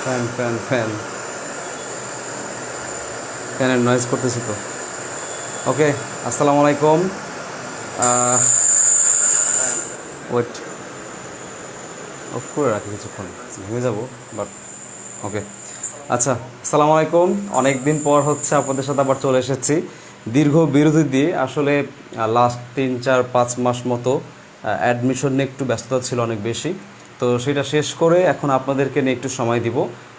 Fan fan fan ফ্যানের noise করতেছি তো। ওকে, আসসালামু আলাইকুম। ওয়েট অফ করে রাখি, কিছুক্ষণ ভেঙে যাবো বাট ওকে। আচ্ছা, আসসালামু আলাইকুম। অনেক দিন পর হচ্ছে আপনাদের সাথে আবার চলে এসেছি দীর্ঘ বিরতি দিয়ে। আসলে লাস্ট 3-4-5 মাস মতো অ্যাডমিশন নিয়ে একটু ব্যস্ততা ছিল অনেক বেশি, তো সেটা শেষ করে এখন আপনাদেরকে নিয়ে একটু সময় দিব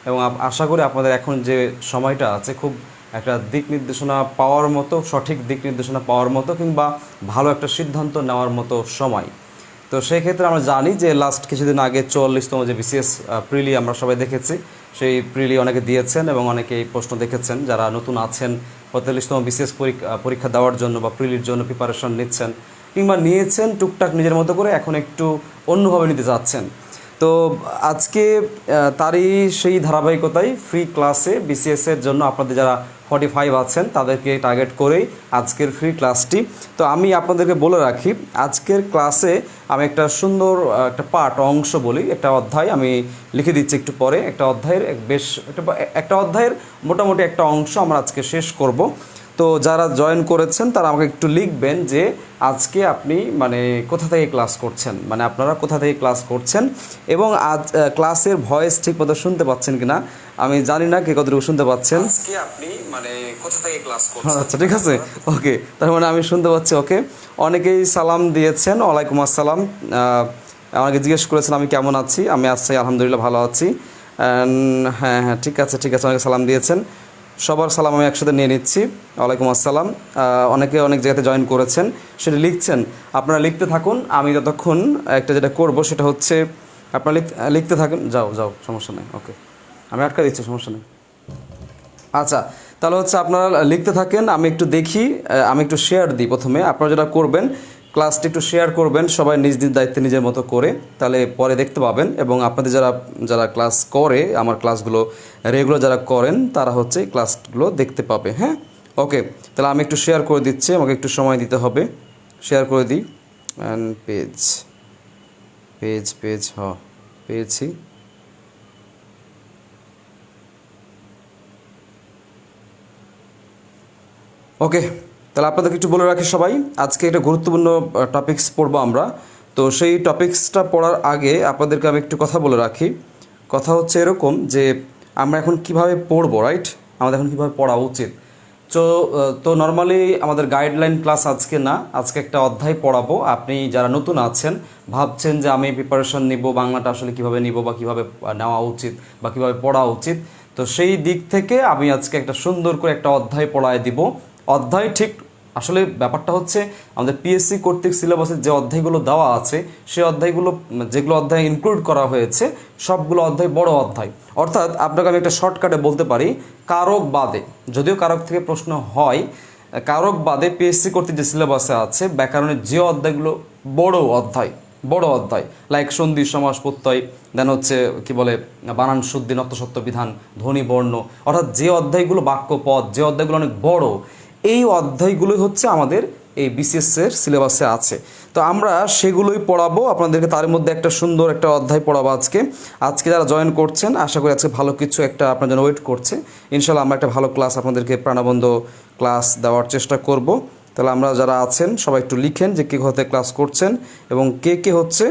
এবং আশা করি আপনাদের এখন যে সময়টা আছে খুব একটা দিক নির্দেশনা পাওয়ার মতো, সঠিক দিক নির্দেশনা পাওয়ার মতো কিংবা ভালো একটা সিদ্ধান্ত নেওয়ার মতো সময়। তো সেই ক্ষেত্রে আমরা জানি যে লাস্ট কিছুদিন আগে 44তম যে বিসিএস প্রিলি আমরা সবাই দেখেছি, সেই প্রিলি অনেকে দিয়েছেন এবং অনেকে এই প্রশ্ন দেখেছেন। যারা নতুন আছেন 45তম বিসিএস পরীক্ষা দেওয়ার জন্য বা প্রিলির জন্য প্রিপারেশন নিচ্ছেন কিংবা নিয়েছেন টুকটাক নিজের মতো করে, এখন একটু অন্যভাবে নিতে চাচ্ছেন, তো আজকে তারই সেই ধারাবাহিকতায় ফ্রি ক্লাসে বিসিএসের জন্য আপনাদের যারা 45 আছেন তাদেরকে টার্গেট করেই আজকের ফ্রি ক্লাসটি। তো আমি আপনাদেরকে বলে রাখি, আজকের ক্লাসে আমি একটা সুন্দর একটা পার্ট অংশ বলি, একটা অধ্যায় আমি লিখে দিচ্ছি একটু পরে। একটা অধ্যায়ের বেশ একটা অধ্যায়ের মোটামুটি একটা অংশ আমরা আজকে শেষ করব। তো যারা জয়েন করেছেন তারা আমাকে একটু লিখবেন যে আজকে আপনি মানে কোথা থেকে ক্লাস করছেন, মানে আপনারা কোথা থেকে ক্লাস করছেন এবং আজ ক্লাসের ভয়েস ঠিক মতো শুনতে পাচ্ছেন কিনা আমি জানি না, কে কতটুকু শুনতে পাচ্ছেন। আজকে আপনি মানে কোথা থেকে ক্লাস করছেন? আচ্ছা, ঠিক আছে, ওকে, তার মানে আমি শুনতে পাচ্ছি। ওকে, অনেকেই সালাম দিয়েছেন, ওয়ালাইকুম আসসালাম। আমাকে জিজ্ঞেস করেছেন আমি কেমন আছি। আমি আছি আলহামদুলিল্লাহ, ভালো আছি। হ্যাঁ হ্যাঁ, ঠিক আছে ঠিক আছে, অনেকে সালাম দিয়েছেন। সবার সালাম আমি একসাথে নিয়ে নিচ্ছি। ওয়ালাইকুম আসসালাম। অনেকে অনেক জায়গাতে জয়েন করেছেন, সেটা লিখছেন। আপনারা লিখতে থাকুন, আমি যতক্ষণ একটা যেটা করব সেটা হচ্ছে আপনারা লিখতে থাকুন। যাও যাও, সমস্যা নেই, ওকে, আমি আটকা দিচ্ছি, সমস্যা নেই। আচ্ছা, তাহলে হচ্ছে আপনারা লিখতে থাকেন, আমি একটু দেখি, আমি একটু শেয়ার দিই প্রথমে। আপনারা যেটা করবেন, ক্লাসটি একটু শেয়ার করবেন সবাই নিজ নিজ দায়িত্বে নিজের মতো করে, তাহলে পরে দেখতে পাবেন। এবং আপনাদের যারা যারা ক্লাস করে, আমার ক্লাসগুলো রেগুলার যারা করেন তারা হচ্ছে ক্লাসগুলো দেখতে পাবে। হ্যাঁ, ওকে, তাহলে আমি একটু শেয়ার করে দিচ্ছি, আমাকে একটু সময় দিতে হবে। শেয়ার করে দিই। অ্যান্ড পেজ পেজ পেজ পেয়েছি। ওকে, তাহলে আপনাদেরকে একটু বলে রাখি সবাই, আজকে একটা গুরুত্বপূর্ণ টপিকস পড়বো আমরা। তো সেই টপিকসটা পড়ার আগে আপনাদেরকে আমি একটু কথা বলে রাখি। কথা হচ্ছে এরকম যে আমরা এখন কিভাবে পড়বো, রাইট? আমাদের এখন কীভাবে পড়া উচিত। তো তো নর্মালি আমাদের গাইডলাইন ক্লাস আজকে না, আজকে একটা অধ্যায় পড়াবো। আপনি যারা নতুন আছেন, ভাবছেন যে আমি প্রিপারেশন নিব, বাংলাটা আসলে কীভাবে নিব বা কীভাবে নেওয়া উচিত বা কীভাবে পড়া উচিত, তো সেই দিক থেকে আমি আজকে একটা সুন্দর করে একটা অধ্যায় পড়ায় দিব। অধ্যায় ঠিক আসলে ব্যাপারটা হচ্ছে আমাদের পিএসসি কর্তৃক সিলেবাসের যে অধ্যায়গুলো দেওয়া আছে, সেই অধ্যায়গুলো যেগুলো অধ্যায় ইনক্লুড করা হয়েছে সবগুলো অধ্যায় বড় অধ্যায়। অর্থাৎ আপনাকে আমি একটা শর্টকাটে বলতে পারি, কারক বাদে, যদিও কারক থেকে প্রশ্ন হয়, কারক বাদে পিএসসি কর্তৃক যে সিলেবাসে আছে ব্যাকরণের যে অধ্যায়গুলো বড় অধ্যায় লাইক সন্ধি সমাস প্রত্যয়, দেন হচ্ছে কি বলে বানান শুদ্ধি নত্যসত্য বিধান ধ্বনি বর্ণ, অর্থাৎ যে অধ্যায়গুলো বাক্য পদ, যে অধ্যায়গুলো অনেক বড়, এই অধ্যায়গুলোই হচ্ছে আমাদের এই বিসিএসের সিলেবাসে আছে। তো আমরা সেগুলোই পড়াবো আপনাদেরকে, তার মধ্যে একটা সুন্দর একটা অধ্যায় পড়াবো আজকে। আজকে যারা জয়েন করছেন আশা করি আজকে ভালো কিছু একটা আপনার জন্য ওয়েট করছে। ইনশাল্লাহ আমরা একটা ভালো ক্লাস আপনাদেরকে প্রাণবন্ত ক্লাস দেওয়ার চেষ্টা করব। তাহলে আমরা যারা আছেন সবাই একটু লিখেন যে কে কোথাতে ক্লাস করছেন এবং কে কে হচ্ছে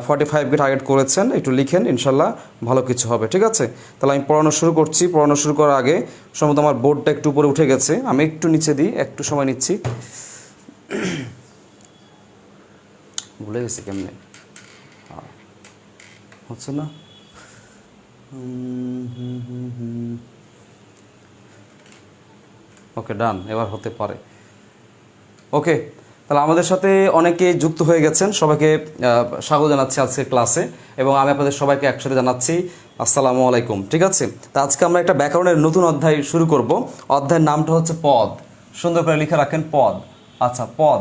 45কে টার্গেট করেছেন, একটু লিখেন, ইনশাল্লাহ ভালো কিছু হবে। ঠিক আছে, তাহলে আমি পড়ানো শুরু করছি। পড়ানো শুরু করার আগে সম্ভবত আমার বোর্ডটা একটু উপরে উঠে গেছে, আমি একটু নিচে দিই, একটু সময় নিচ্ছি। ভুলে গেছি কেমনে হচ্ছে না। ওকে, ডান, এবার হতে পারে। ওকে, তাহলে আমাদের সাথে অনেকে যুক্ত হয়ে গেছেন, সবাইকে স্বাগত জানাচ্ছি আজকের ক্লাসে এবং আমি আপনাদের সবাইকে একসাথে জানাচ্ছি আসসালামু আলাইকুম। ঠিক আছে, তা আজকে আমরা একটা ব্যাকরণের নতুন অধ্যায় শুরু করব। অধ্যায়ের নামটা হচ্ছে পদ। সুন্দর করে লিখে রাখেন পদ। আচ্ছা, পদ,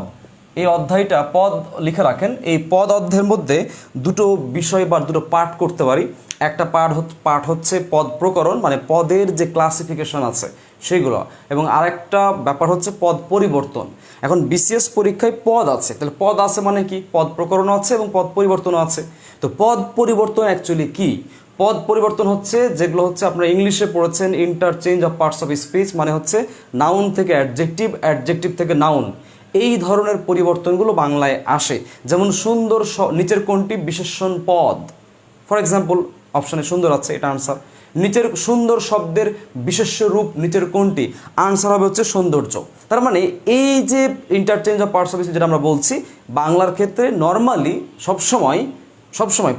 এই অধ্যায়টা পদ লিখে রাখেন। এই পদ অধ্যায়ের মধ্যে দুটো বিষয় বা দুটো পার্ট করতে পারি। একটা পার্ট হচ্ছে পদ প্রকরণ, মানে পদের যে ক্লাসিফিকেশন আছে সেগুলো, এবং আরেকটা ব্যাপার হচ্ছে পদ পরিবর্তন। এখন বিসিএস পরীক্ষায় পদ আছে, তাহলে পদ আছে মানে কি, পদ প্রকরণও আছে এবং পদ পরিবর্তনও আছে। তো পদ পরিবর্তন অ্যাকচুয়ালি কি? পদ পরিবর্তন হচ্ছে যেগুলো হচ্ছে আপনারা ইংলিশে পড়েছেন interchange of parts of speech, মানে হচ্ছে নাউন থেকে অ্যাডজেক্টিভ, অ্যাডজেক্টিভ থেকে নাউন, এই ধরনের পরিবর্তনগুলো বাংলায় আসে। যেমন সুন্দর নিচের কোনটি বিশেষণ পদ? ফর এক্সাম্পল অপশানে সুন্দর আছে, এটা আনসার। নিচের সুন্দর শব্দের বিশেষ্য রূপ নিচের কোনটি? আনসার হবে হচ্ছে সৌন্দর্য। তার মানে এই যে interchange of parts of speech যেটা আমরা বলছি, বাংলার ক্ষেত্রে নর্মালি সবসময়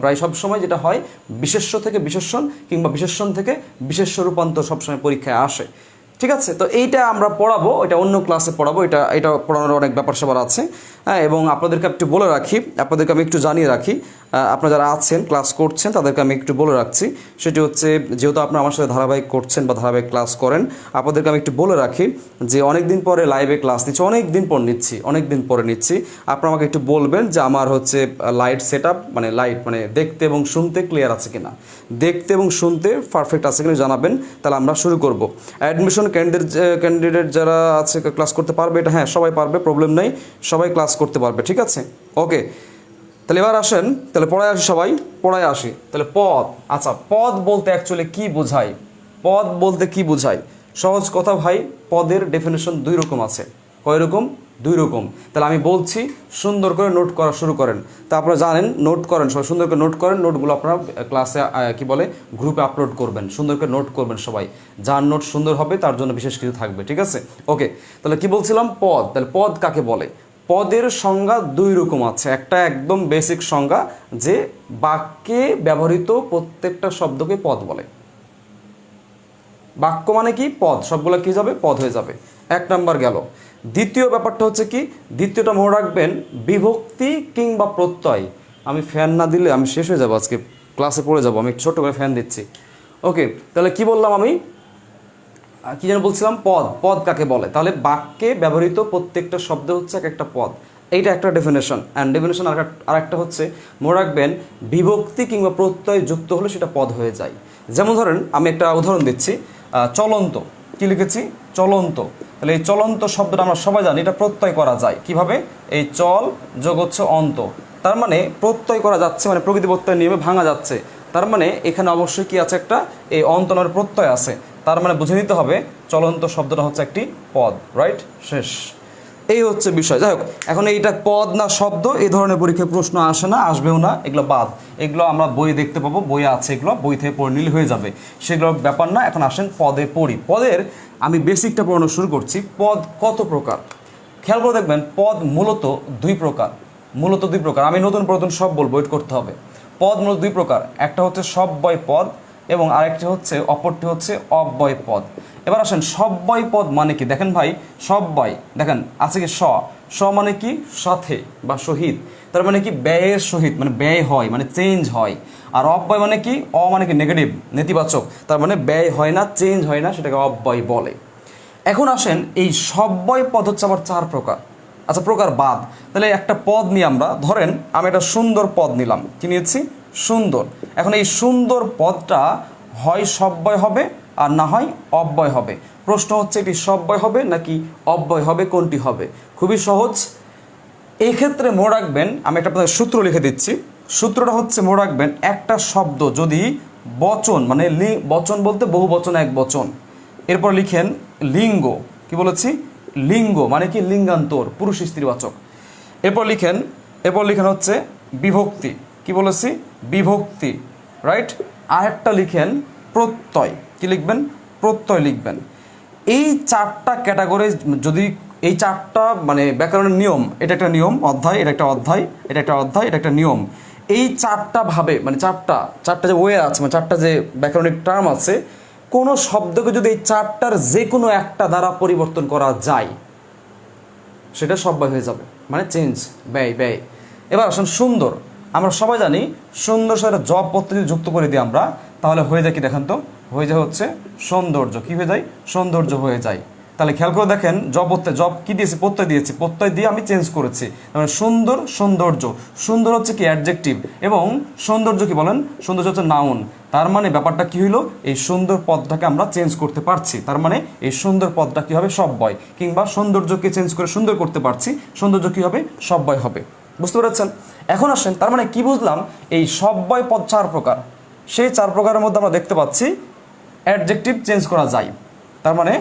প্রায় সবসময় যেটা হয়, বিশেষ্য থেকে বিশেষণ কিংবা বিশেষণ থেকে বিশেষ্য রূপান্তর সবসময় পরীক্ষায় আসে। ঠিক আছে, তো এইটা আমরা পড়াবো, এটা অন্য ক্লাসে পড়াবো, এটা পড়ানোর অনেক ব্যাপার স্যাপার আছে। হ্যাঁ, এবং আপনাদেরকে একটু বলে রাখি, আপনাদেরকে আমি একটু জানিয়ে রাখি, আপনারা যারা আছেন ক্লাস করছেন তাদেরকে আমি একটু বলে রাখছি, সেটি হচ্ছে যেহেতু আপনারা আমার সাথে ধারাবাহিক করছেন বা ধারাবাহিক ক্লাস করেন, আপনাদেরকে আমি একটু বলে রাখি যে অনেক দিন পরে লাইভে ক্লাস নিচ্ছি, অনেক দিন পরে নিচ্ছি। আপনারা আমাকে একটু বলবেন যে আমার হচ্ছে লাইট সেট আপ, মানে লাইট মানে দেখতে এবং শুনতে ক্লিয়ার আছে কিনা, দেখতে এবং শুনতে পারফেক্ট আছে কিনা জানাবেন, তাহলে আমরা শুরু করব। অ্যাডমিশন ক্যান্ডিডেট যারা আছে ক্লাস করতে পারবে, এটা হ্যাঁ সবাই পারবে, প্রবলেম নেই, সবাই ক্লাস করতে পারবে। ঠিক আছে, ওকে, তাহলে এবার আসেন, তাহলে পড়ায় আসি, সবাই পড়ায় আসি। তাহলে পদ, আচ্ছা পদ বলতে অ্যাকচুয়ালি কি বোঝায়? পদ বলতে কি বোঝায়? সহজ কথা ভাই, পদের ডেফিনেশন দুই রকম আছে। কয় রকম? দুই রকম। তাহলে আমি বলছি, সুন্দর করে নোট করা শুরু করেন। তা আপনারা জানেন, নোট করেন সবাই, সুন্দর করে নোট করেন। নোটগুলো আপনারা ক্লাসে কি বলে গ্রুপে আপলোড করবেন, সুন্দর করে নোট করবেন সবাই। যার নোট সুন্দর হবে তার জন্য বিশেষ কিছু থাকবে। ঠিক আছে, ওকে, তাহলে কি বলছিলাম? পদ। তাহলে পদ কাকে বলে? পদের সংজ্ঞা দুই রকম আছে। একটা একদম বেসিক সংজ্ঞা, যে বাক্যে ব্যবহৃত প্রত্যেকটা শব্দকে পদ বলে। বাক্য মানে কি? পদ, সবগুলো কি যাবে? পদ হয়ে যাবে। এক নাম্বার গেল। দ্বিতীয় ব্যাপারটা হচ্ছে কি? দ্বিতীয়টা মনে রাখবেন, বিভক্তি কিংবা প্রত্যয়। আমি ফ্যান না দিলে আমি শেষ হয়ে যাবো, আজকে ক্লাসে পড়ে যাবো। আমি ছোট করে ফ্যান দিচ্ছি। ওকে, তাহলে কি বললাম আমি? কি যেন বলছিলাম? পদ। পদ কাকে বলে? তাহলে বাক্যে ব্যবহৃত প্রত্যেকটা শব্দ হচ্ছে এক একটা পদ। এইটা একটা ডেফিনেশন। অ্যান্ড ডেফিনেশন আর একটা হচ্ছে, মনে রাখবেন, বিভক্তি কিংবা প্রত্যয় যুক্ত হলে সেটা পদ হয়ে যায়। যেমন ধরেন, আমি একটা উদাহরণ দিচ্ছি, চলন্ত। কি লিখেছি? চলন্ত। তাহলে এই চলন্ত শব্দটা আমরা সবাই জানি, এটা প্রত্যয় করা যায় কিভাবে? এই চল যোগ হচ্ছে অন্ত, তার মানে প্রত্যয় করা যাচ্ছে, মানে প্রকৃতি প্রত্যয় নিয়মে ভাঙা যাচ্ছে। তার মানে এখানে অবশ্যই কি আছে? একটা এই অন্তনের প্রত্যয় আছে। তার মানে বুঝে নিতে হবে চলন্ত শব্দটা হচ্ছে একটি পদ। রাইট, শেষ। এই হচ্ছে বিষয়। যাই হোক, এখন এইটা পদ না শব্দ, এই ধরনের পরীক্ষায় প্রশ্ন আসে না, আসবেও না, এগুলো বাদ। এগুলো আমরা বই দেখতে পাবো, বই আছে, এগুলো বই থেকে পড়ে নিলে হয়ে যাবে, সেগুলো ব্যাপার না। এখন আসেন পদে পড়ি। পদের আমি বেসিকটা পড়ানো শুরু করছি। পদ কত প্রকার খেয়াল করে দেখবেন। পদ মূলত দুই প্রকার। আমি নতুন পুরাতন সব বলবো, ওয়েট করতে হবে। পদ মূলত দুই প্রকার, একটা হচ্ছে সব্যয় পদ এবং আরেকটি হচ্ছে, অপরটি হচ্ছে অব্যয় পদ। এবার আসেন, সব্যয় পদ মানে কি? দেখেন ভাই, সব্যয় দেখেন আছে কি? স মানে কি? সাথে বা সহিত, তার মানে কি? ব্যয়ের সহিত, মানে ব্যয় হয়, মানে চেঞ্জ হয়। আর অব্যয় মানে কি? মানে কি? নেগেটিভ, নেতিবাচক, তার মানে ব্যয় হয় না, চেঞ্জ হয় না, সেটাকে অব্যয় বলে। এখন আসেন, এই সব্যয় পদ হচ্ছে আবার চার প্রকার। আচ্ছা, প্রকার বাদ। তাহলে একটা পদ নিয়ে আমরা, ধরেন আমি একটা সুন্দর পদ নিলাম। কি নিয়েছি? সুন্দর। এখন এই সুন্দর পদটা হয় সব্যয় হবে আর না হয় অব্যয় হবে। প্রশ্ন হচ্ছে, এটি সব্যয় হবে নাকি অব্যয় হবে, কোনটি হবে? খুবই সহজ। এই ক্ষেত্রে মনে রাখবেন, আমি একটা আপনাদের সূত্র লিখে দিচ্ছি। সূত্রটা হচ্ছে, মনে রাখবেন, একটা শব্দ যদি বচন, মানে বচন বলতে বহু বচন, এক বচন, এরপর লিখেন লিঙ্গ। কি বলেছি? লিঙ্গ মানে কি? লিঙ্গান্তর, পুরুষ স্ত্রীবাচক। এরপর লিখেন হচ্ছে বিভক্তি। কি বলেছি? বিভক্তি, রাইট। আরেকটা লিখেন প্রত্যয়। কি লিখবেন? প্রত্যয় লিখবেন। এই চারটা ক্যাটাগরি, যদি এই চারটা মানে ব্যাকরণের নিয়ম, এটা একটা নিয়ম অধ্যায়, এটা একটা অধ্যায়, এটা একটা অধ্যায়, এটা একটা নিয়ম। এই চারটা ভাবে, মানে চারটা যে ওয়ে আছে, মানে চারটা যে ব্যাকরণিক টার্ম আছে, কোনো শব্দকে যদি এই চারটার যে কোনো একটা দ্বারা পরিবর্তন করা যায়, সেটা সব্যয় হয়ে যাবে, মানে চেঞ্জ, ব্যয়। এবার আসুন সুন্দর। আমরা সবাই জানি সুন্দর সাথে জব পদ্ধতি যুক্ত করে দিই আমরা, তাহলে হয়ে যায় কি? দেখেন তো, হয়ে যায় হচ্ছে সৌন্দর্য। কি হয়ে যায়? সৌন্দর্য হয়ে যায়। তাহলে খেয়াল করে দেখেন, জব কি দিয়েছি? প্রত্যয় দিয়েছি, প্রত্যয় দিয়ে আমি চেঞ্জ করেছি। মানে সুন্দর, সৌন্দর্য। সুন্দর হচ্ছে কি? অ্যাডজেক্টিভ, এবং সৌন্দর্য কি বলেন? সৌন্দর্য হচ্ছে নাউন। তার মানে ব্যাপারটা কি হইলো? এই সুন্দর পদটাকে আমরা চেঞ্জ করতে পারছি, তার মানে এই সুন্দর পদটা কি হবে? সব্যয়। কিংবা সৌন্দর্যকে চেঞ্জ করে সুন্দর করতে পারছি, সৌন্দর্য কি হবে? সব্যয় হবে। বুঝতে পেরেছেন? এখন আসেন, তার মানে কি বুঝলাম? এই সব্যয় পদ চার প্রকার। সেই 4 প্রকারের মধ্যে আমরা দেখতে পাচ্ছি অ্যাডজেক্টিভ চেঞ্জ করা যায়, তার মানে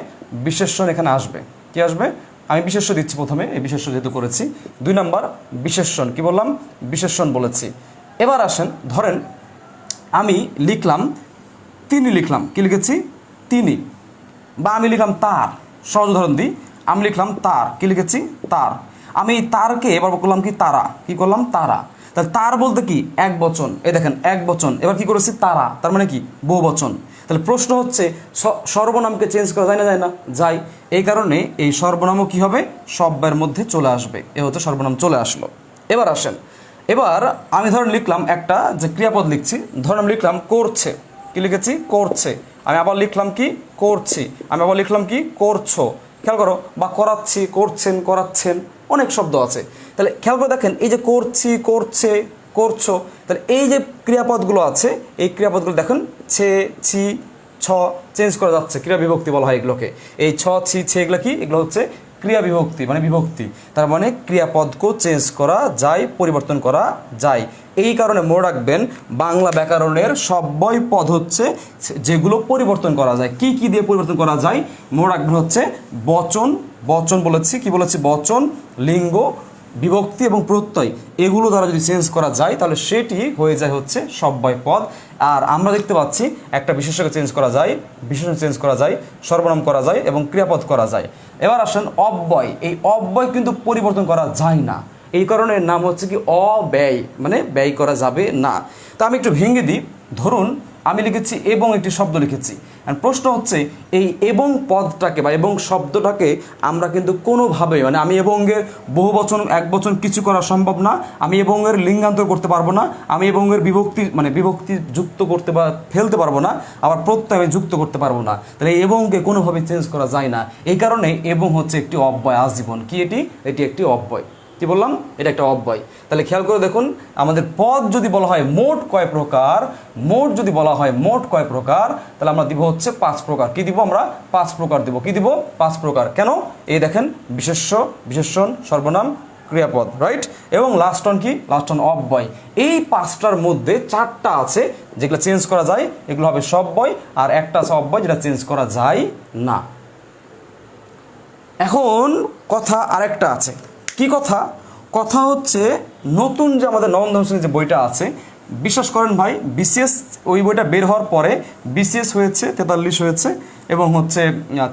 বিশেষণ এখানে আসবে। কি আসবে? আমি বিশেষ্য দিচ্ছি প্রথমে, এই বিশেষ্য যেহেতু করেছি। 2 নাম্বার বিশেষণ, কি বললাম? বিশেষণ বলেছি। এবার আসেন, ধরেন আমি লিখলাম তিনি, লিখলাম কি লিখেছি? তিনি। বা আমি লিখলাম তার, সহজ উদাহরণ দিই, আমি লিখলাম তার, কি লিখেছি? তার। আমি তারকে এবার করলাম কি? তারা। কি করলাম? তারা। তাহলে তার বলতে কি? এক বচন, এই দেখেন এক বচন। এবার কি করেছি? তারা, তার মানে কি? বহু বচন। তাহলে প্রশ্ন হচ্ছে সর্বনামকে চেঞ্জ করা যায় না? যায় না? যায়। এই কারণে এই সর্বনামও কি হবে? সব্যয়ের মধ্যে চলে আসবে। এ হচ্ছে সর্বনাম চলে আসলো। এবার আসেন, এবার আমি ধরেন লিখলাম একটা যে ক্রিয়াপদ লিখছি, ধরেন আমি লিখলাম করছে, কি লিখেছি? করছে। আমি আবার লিখলাম কি? করছি। আমি আবার লিখলাম কি? করছো। খেয়াল করো, বা করাচ্ছি, করছেন, করাচ্ছেন, অনেক শব্দ আছে। তাহলে খেয়াল করে দেখেন, এই যে করছি, করছে, করছো, তাহলে এই যে ক্রিয়াপদগুলো আছে, এই ক্রিয়াপদগুলো দেখেন ছে, ছি, ছ চেঞ্জ করা যাচ্ছে, ক্রিয়া বিভক্তি বলা হয় এগুলোকে। এই ছ, ছি, ছে এগুলো কি? এগুলো হচ্ছে ক্রিয়া বিভক্তি, মানে বিভক্তি। তার মানে ক্রিয়াপদকেও চেঞ্জ করা যায়, পরিবর্তন করা যায়। এই কারণে মনে রাখবেন, বাংলা ব্যাকরণের সব্যয় পদ হচ্ছে যেগুলো পরিবর্তন করা যায়। কি কি দিয়ে পরিবর্তন করা যায়? মনে রাখবেন হচ্ছে বচন, বচন বলেছি, কি বলেছি? বচন, লিঙ্গ, বিভক্তি এবং প্রত্যয়, এগুলো দ্বারা যদি চেঞ্জ করা যায় তাহলে সেটি হয়ে যায় হচ্ছে সব্যয় পদ। আর আমরা দেখতে পাচ্ছি একটা বিশেষ্যকে চেঞ্জ করা যায়, বিশেষণ চেঞ্জ করা যায়, সর্বনাম করা যায় এবং ক্রিয়াপদ করা যায়। এবার আসেন অব্যয়। এই অব্যয় কিন্তু পরিবর্তন করা যায় না, এই কারণে এর নাম হচ্ছে কি? অব্যয়, মানে ব্যয় করা যাবে না। তা আমি একটু ভেঙে দিই। ধরুন আমি লিখেছি এবং একটি শব্দ লিখেছি। আর প্রশ্ন হচ্ছে এই এবং পদটাকে বা এবং শব্দটাকে আমরা কিন্তু কোনোভাবেই, মানে আমি এবংয়ের বহু বচন, এক বচন কিছু করা সম্ভব না। আমি এবংয়ের লিঙ্গান্তর করতে পারবো না। আমি এবংয়ের বিভক্তি, মানে বিভক্তি যুক্ত করতে বা ফেলতে পারবো না। আবার প্রত্যয় আমি যুক্ত করতে পারবো না। তাহলে এবংকে কোনোভাবে চেঞ্জ করা যায় না। এই কারণে এবং হচ্ছে একটি অব্যয় আজীবন। কি এটি? এটি একটি অব্যয়। কি বললাম? এটা একটা অব্যয়। তাহলে খেয়াল করে দেখুন, আমাদের পদ যদি বলা হয় মোট কয় প্রকার, মোট যদি বলা হয় মোট কয় প্রকার, তাহলে আমরা দিব হচ্ছে 5 প্রকার। কি দিব? আমরা 5 প্রকার দিব। কি দিব? 5 প্রকার। কেন? এই দেখেন, বিশেষ্য, বিশেষণ, সর্বনাম, ক্রিয়াপদ, রাইট? এবং লাস্ট অন কি? লাস্ট অন অব্যয়। এই 5টার মধ্যে 4টা আছে যেগুলো চেঞ্জ করা যায়, এগুলো হবে সব্যয়, আর একটা আছে অব্যয় যেটা চেঞ্জ করা যায় না। এখন কথা আরেকটা আছে। কি কথা? কথা হচ্ছে নতুন যে আমাদের নবম দশম শ্রেণীর যে বইটা আছে, বিশ্বাস করেন ভাই, বিসিএস ওই বইটা বের হওয়ার পরে বিসিএস হয়েছে 43 হয়েছে, এবং হচ্ছে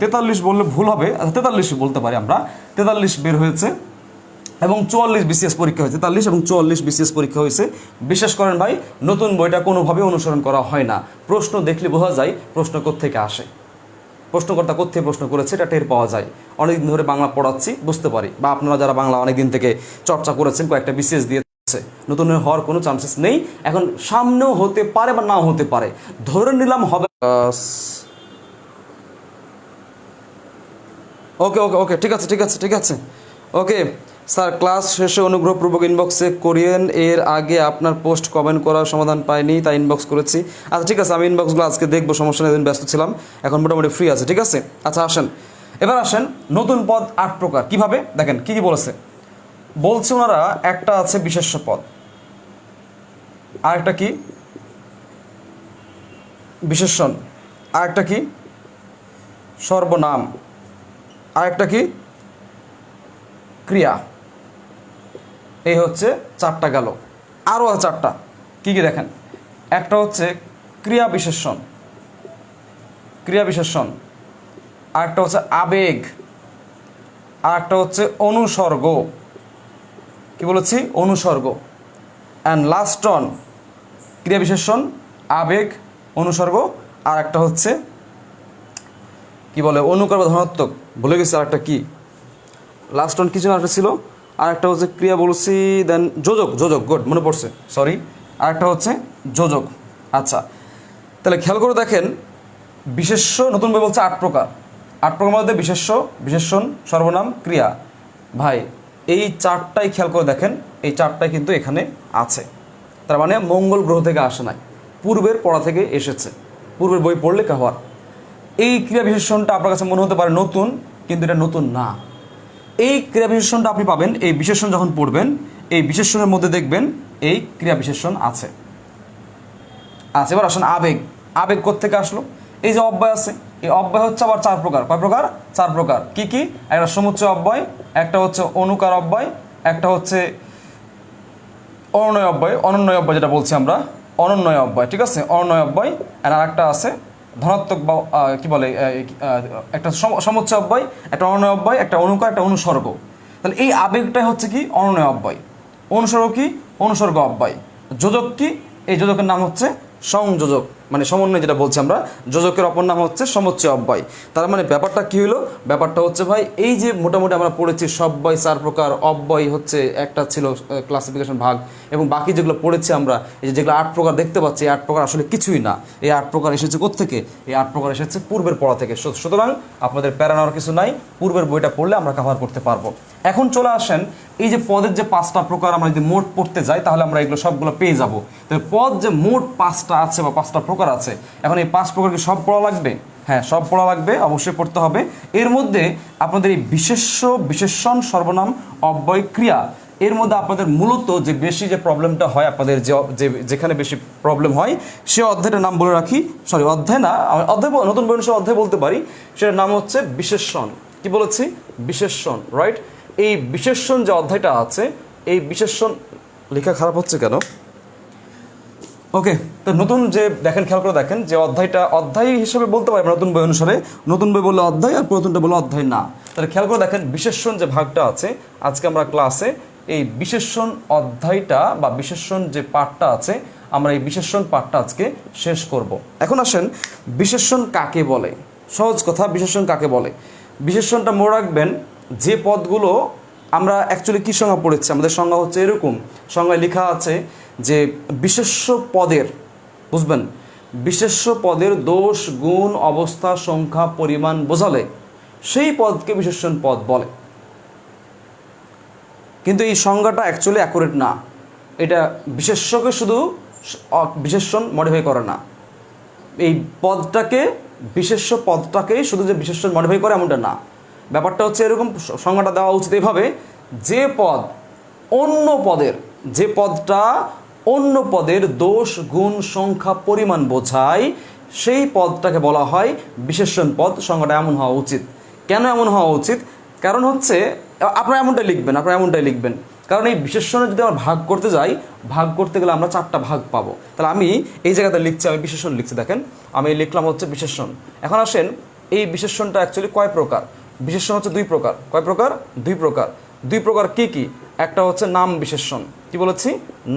43 বললে ভুল হবে, 43 বলতে পারি আমরা, 43 বের হয়েছে এবং 44 বিসিএস পরীক্ষা হয়েছে, 43 এবং 44 বিসিএস পরীক্ষা হয়েছে। বিশ্বাস করেন ভাই, নতুন বইটা কোনোভাবে অনুসরণ করা হয় না। প্রশ্ন দেখলে বোঝা যায় প্রশ্ন কোত্থেকে আসে, প্রশ্নকর্তা কোত্থেকে প্রশ্ন করেছে, এটা টের পাওয়া যায়। অনেকদিন ধরে বাংলা পড়াচ্ছি, বুঝতে পারি, বা আপনারা যারা বাংলা অনেকদিন থেকে চর্চা করেছেন, কয়েকটা বিসিএস দিয়েছে, নতুন হওয়ার কোনো চান্সেস নেই। এখন সামনেও হতে পারে বা নাও হতে পারে, ধরে নিলাম হবে। ওকে ওকে ওকে, ঠিক আছে ঠিক আছে ঠিক আছে, ওকে স্যার। ক্লাস শেষে অনুগ্রহপূর্বক ইনবক্সে করিয়েন, এর আগে আপনার পোস্ট কমেন্ট করার সমাধান পাইনি, তাই ইনবক্স করেছি। আচ্ছা ঠিক আছে, আমি ইনবক্সগুলো আজকে দেখবো, সমস্যা নেই, ব্যস্ত ছিলাম, এখন মোটামুটি ফ্রি আছে, ঠিক আছে। আচ্ছা আসেন, এবার আসেন নতুন পদ 8 প্রকার। কিভাবে? দেখেন কি কি বলেছে। বলছে ওনারা, একটা আছে বিশেষ্য পদ, আরেকটা কি? বিশেষণ, আরেকটা কি? সর্বনাম, আরেকটা কি? ক্রিয়া। এই হচ্ছে 4টা গেল, আরও আছে 4টা। কি কি দেখেন, একটা হচ্ছে ক্রিয়া বিশেষণ, ক্রিয়া বিশেষণ, আরেকটা হচ্ছে আবেগ, আরেকটা হচ্ছে অনুসর্গ, কি বলেছি? অনুসর্গ। অ্যান্ড লাস্ট অন ক্রিয়া বিশেষণ, আবেগ, অনুসর্গ, আর একটা হচ্ছে কি বলে? অনুকার বা ধনাত্মক, ভুলে গেছি আরেকটা কি, লাস্ট অন কিছু একটা ছিল, আর একটা হচ্ছে ক্রিয়া বলছি, দেন যোজক, যোজক, গুড, মনে পড়ছে, সরি, আরেকটা হচ্ছে যোজক। আচ্ছা, তাহলে খেয়াল করে দেখেন, বিশেষ্য নতুন বই বলছে 8 প্রকার, 8 প্রকার মধ্যে বিশেষ্য, বিশেষণ, সর্বনাম, ক্রিয়া। ভাই এই 4টাই খেয়াল করে দেখেন, এই 4টাই কিন্তু এখানে আছে। তার মানে মঙ্গল গ্রহ থেকে আসে নাই, পূর্বের পড়া থেকে এসেছে, পূর্বের বই পড়লে হওয়ার। এই ক্রিয়া বিশেষণটা আপনার কাছে মনে হতে পারে নতুন, কিন্তু এটা নতুন না। এই ক্রিয়া বিশেষণটা আপনি পাবেন এই বিশেষণ যখন পড়বেন, এই বিশেষণের মধ্যে দেখবেন এই ক্রিয়া বিশেষণ আছে। আচ্ছা এবার আসেন আবেগ। আবেগ কোত্থেকে আসলো? এই যে অব্যয় আছে, এই অব্যয় হচ্ছে আবার 4 প্রকার। কয় প্রকার? 4 প্রকার। কি কি? একটা সমুচ্চয় অব্যয়, একটা হচ্ছে অনুকার অব্যয়, একটা হচ্ছে অনন্বয় অব্যয়, অনন্বয় অব্যয় যেটা বলছি আমরা অনন্বয় অব্যয়, ঠিক আছে, অনন্বয় অব্যয়। আর একটা আছে ধনাত্মক বা কি বলে একটা সমুচ্চয় অব্যয়, একটা অনন্বয় অব্যয়, একটা অনুকার, একটা অনুসর্গ। তাহলে এই আবেগটাই হচ্ছে কি অনন্বয় অব্যয়। অনুসর্গ কি? অনুসর্গ অব্যয়। যোজক কি? এই যোজকের নাম হচ্ছে সংযোজক, মানে সমন্বয় যেটা বলছি আমরা, যোজকের অপর নাম হচ্ছে সমুচ্চয় অব্যয়। তার মানে ব্যাপারটা কি হলো? ব্যাপারটা হচ্ছে ভাই এই যে মোটামুটি আমরা পড়েছি সব্যয় 4 প্রকার, অব্যয় হচ্ছে একটা ছিল ক্লাসিফিকেশন ভাগ, এবং বাকি যেগুলো পড়েছি আমরা এই যে যেগুলো 8 প্রকার দেখতে পাচ্ছি, 8 প্রকার আসলে কিছুই না। এই 8 প্রকার এসেছে কোত্থেকে? এই 8 প্রকার এসেছে পূর্বের পড়া থেকে। সুতরাং আপনাদের প্যারা নেওয়ার কিছু নাই, পূর্বের বইটা পড়লে আমরা কভার করতে পারবো। এখন চলে আসেন এই যে পদের যে 5টা প্রকার আমরা যদি মোট পড়তে যাই তাহলে আমরা এগুলো সবগুলো পেয়ে যাবো। তো পদ যে মোট 5টা আছে বা 5টা প্রকার আছে, এখন এই 5 প্রকার কি সব পড়া লাগবে? হ্যাঁ, সব পড়া লাগবে, অবশ্যই পড়তে হবে। এর মধ্যে আপনাদের এই বিশেষ্য, বিশেষণ, সর্বনাম, অব্যয়, ক্রিয়া, এর মধ্যে আপনাদের মূলত যে বেশি যে প্রবলেমটা হয়, আপনাদের যেখানে বেশি প্রবলেম হয় সে অধ্যায়টার নাম বলে রাখি, সরি অধ্যায় না, অধ্যায় নতুন বই অনুসারে অধ্যায় বলতে পারি, সেটার নাম হচ্ছে বিশেষণ। কি বলেছি? বিশেষণ, রাইট? এই বিশেষণ যে অধ্যায়টা আছে, এই বিশেষণ লেখা খারাপ হচ্ছে কেন? ওকে, তো নতুন যে দেখেন, খেয়াল করে দেখেন যে অধ্যায়টা অধ্যায় হিসেবে বলতে পারি নতুন বই অনুসারে, নতুন বই বললে অধ্যায় আর পুরাতনটা বললে অধ্যায় না। তাহলে খেয়াল করে দেখেন বিশেষণ যে ভাগটা আছে, আজকে আমরা ক্লাসে এই বিশেষণ অধ্যায়টা বা বিশেষণ যে পাঠটা আছে, আমরা এই বিশেষণ পাঠটা আজকে শেষ করব। এখন আসেন বিশেষণ কাকে বলে। সহজ কথা, বিশেষণ কাকে বলে? বিশেষণটা মনে রাখবেন, যে পদগুলো আমরা অ্যাকচুয়ালি কী সংজ্ঞা পড়েছি, আমাদের সংজ্ঞা হচ্ছে এরকম, সংজ্ঞায় লেখা আছে যে বিশেষ্য পদের, বুঝবেন, বিশেষ্য পদের দোষ, গুণ, অবস্থা, সংখ্যা, পরিমাণ বোঝালে সেই পদকে বিশেষণ পদ বলে। কিন্তু এই সংজ্ঞাটা অ্যাকচুয়ালি অ্যাকুরেট না। এটা বিশেষ্যকে শুধু বিশেষণ মডিফাই করে না, এই পদটাকে, বিশেষ্য পদটাকেই শুধু যে বিশেষণ মডিফাই করে এমনটা না। ব্যাপারটা হচ্ছে এরকম, সংজ্ঞাটা দেওয়া উচিত এভাবে, যে পদ অন্য পদের, যে পদটা অন্য পদের দোষ, গুণ, সংখ্যা, পরিমাণ বোঝায় সেই পদটাকে বলা হয় বিশেষণ পদ। সংজ্ঞাটা এমন হওয়া উচিত। কেন এমন হওয়া উচিত? কারণ হচ্ছে আপনারা এমনটাই লিখবেন, কারণ এই বিশেষণে যদি আমরা ভাগ করতে যাই, ভাগ করতে গেলে আমরা 4টা ভাগ পাবো। তাহলে আমি এই জায়গাতে লিখছি, আমি বিশেষণ লিখছি, দেখেন আমি লিখলাম হচ্ছে বিশেষণ। এখন আসেন এই বিশেষণটা অ্যাকচুয়ালি কয় প্রকার? বিশেষণ হচ্ছে 2 প্রকার। কয় প্রকার? 2 প্রকার। 2 প্রকার কি কি? একটা হচ্ছে নাম বিশেষণ। কি বলেছি?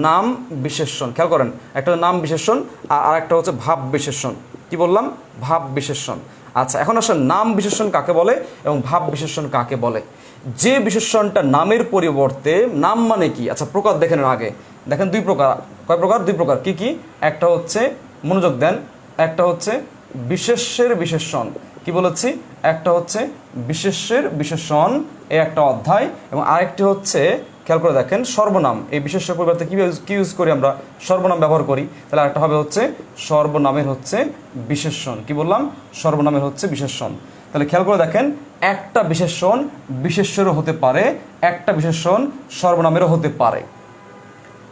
নাম বিশেষণ। খেয়াল করেন, একটা নাম বিশেষণ আর একটা হচ্ছে ভাব বিশেষণ। কি বললাম? ভাব বিশেষণ। আচ্ছা, এখন আসেন নাম বিশেষণ কাকে বলে এবং ভাব বিশেষণ কাকে বলে? যে বিশেষণটা নামের পরিবর্তে, নাম মানে কি? আচ্ছা, প্রকার দেখেন আগে, দেখেন 2 প্রকার। কয় প্রকার? 2 প্রকার। কি কি? একটা হচ্ছে, মনোযোগ দেন, একটা হচ্ছে বিশেষ্যের বিশেষণ। কি বলেছি? একটা হচ্ছে বিশেষ্যের বিশেষণ, এই একটা অধ্যায়, এবং আরেকটি হচ্ছে, খেয়াল করে দেখেন, সর্বনাম। এই বিশেষ্য পরিবর্তে কি ইউজ করি আমরা? সর্বনাম ব্যবহার করি। তাহলে আরেকটা হবে হচ্ছে সর্বনামের হচ্ছে বিশেষণ। কি বললাম? সর্বনামের হচ্ছে বিশেষণ। তাহলে খেয়াল করে দেখেন, একটা বিশেষণ বিশেষ্যেরও হতে পারে, একটা বিশেষণ সর্বনামেরও হতে পারে।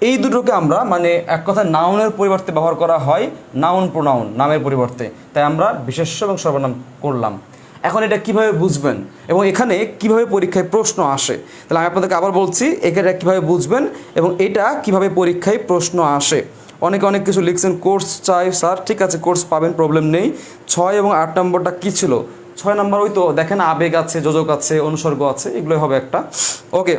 এই দুটোকে আমরা, মানে এক কথায় নাউনের পরিবর্তে ব্যবহার করা হয়, নাউন প্রোনাউন, নামের পরিবর্তে। তাই আমরা বিশেষ্য এবং সর্বনাম করলাম। এখন এটা কিভাবে বুঝবেন এবং এখানে কিভাবে পরীক্ষায় প্রশ্ন আসে, তাহলে আমি আপনাদেরকে আবার বলছি, এটা কিভাবে বুঝবেন এবং এটা কিভাবে পরীক্ষায় প্রশ্ন আসে। অনেকে অনেক কিছু লিখছেন, কোর্স চাই স্যার। ঠিক আছে, কোর্স পাবেন, প্রবলেম নেই। 6 এবং 8 নম্বরটা কী ছিল? 6 নম্বর ওই তো দেখেন, আবেগ আছে, যোজক আছে, অনুসর্গ আছে, এগুলোই হবে একটা। ওকে,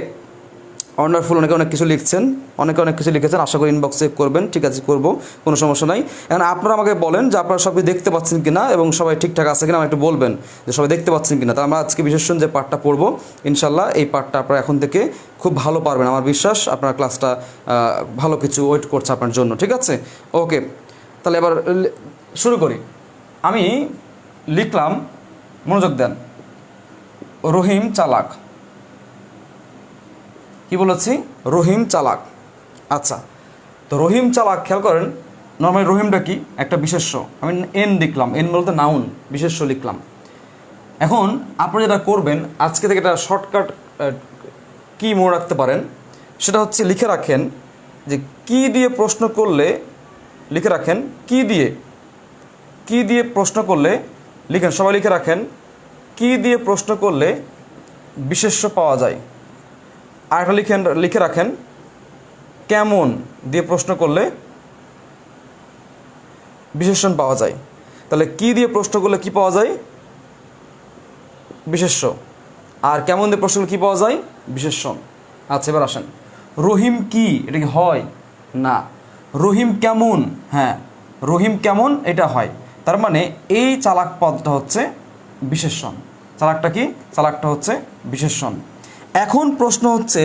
ওয়ান্ডারফুল। অনেকে অনেক কিছু লিখছেন, অনেক কিছু লিখেছেন, আশা করি ইনবক্স চেক করবেন। ঠিক আছে, করবো, কোনো সমস্যা নাই। এখন আপনারা আমাকে বলেন যে আপনারা সবাই দেখতে পাচ্ছেন কিনা এবং সবাই ঠিকঠাক আছে কিনা, আমার একটু বলবেন যে সবাই দেখতে পাচ্ছেন কিনা। তা আমরা আজকে বিশেষণ যে পাঠটা পড়বো, ইনশাল্লাহ এই পাঠটা আপনারা এখন থেকে খুব ভালো পারবেন, আমার বিশ্বাস। আপনার ক্লাসটা ভালো কিছু ওয়েট করছে আপনার জন্য, ঠিক আছে? ওকে, তাহলে এবার শুরু করি। আমি লিখলাম, মনোযোগ দেন, রহিম চালাক। কি বলেছি? রহিম চালাক। আচ্ছা, তো রহিম চালাক, খেয়াল করেন, নর্মালি রহিমটা কি? একটা বিশেষ্য। আমি এন লিখলাম, এন বলতে নাউন, বিশেষ্য লিখলাম। এখন আপনারা যেটা করবেন, আজকে থেকে একটা শর্টকাট কি মনে রাখতে পারেন, সেটা হচ্ছে লিখে রাখেন যে কি দিয়ে প্রশ্ন করলে লিখে রাখেন কি দিয়ে প্রশ্ন করলে, লিখেন সবাই লিখে রাখেন, কি দিয়ে প্রশ্ন করলে বিশেষ্য পাওয়া যায়। আর একটা লিখে রাখেন, কেমন দিয়ে প্রশ্ন করলে বিশেষণ পাওয়া যায়। তাহলে কি দিয়ে প্রশ্ন করলে কি পাওয়া যায়? বিশেষ্য। আর কেমন দিয়ে প্রশ্ন করলে কী পাওয়া যায়? বিশেষণ। আচ্ছা, এবার আসেন, রহিম কি, এটা কি হয়? না। রহিম কেমন? হ্যাঁ, রহিম কেমন এটা হয়। তার মানে এই চালাক পদটা হচ্ছে বিশেষণ। চালাকটা কি? চালাকটা হচ্ছে বিশেষণ। এখন প্রশ্ন হচ্ছে,